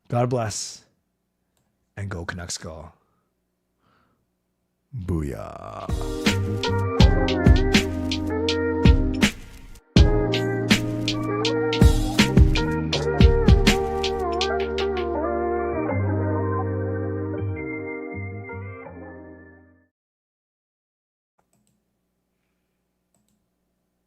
God bless. And go Canucks go. Booyah.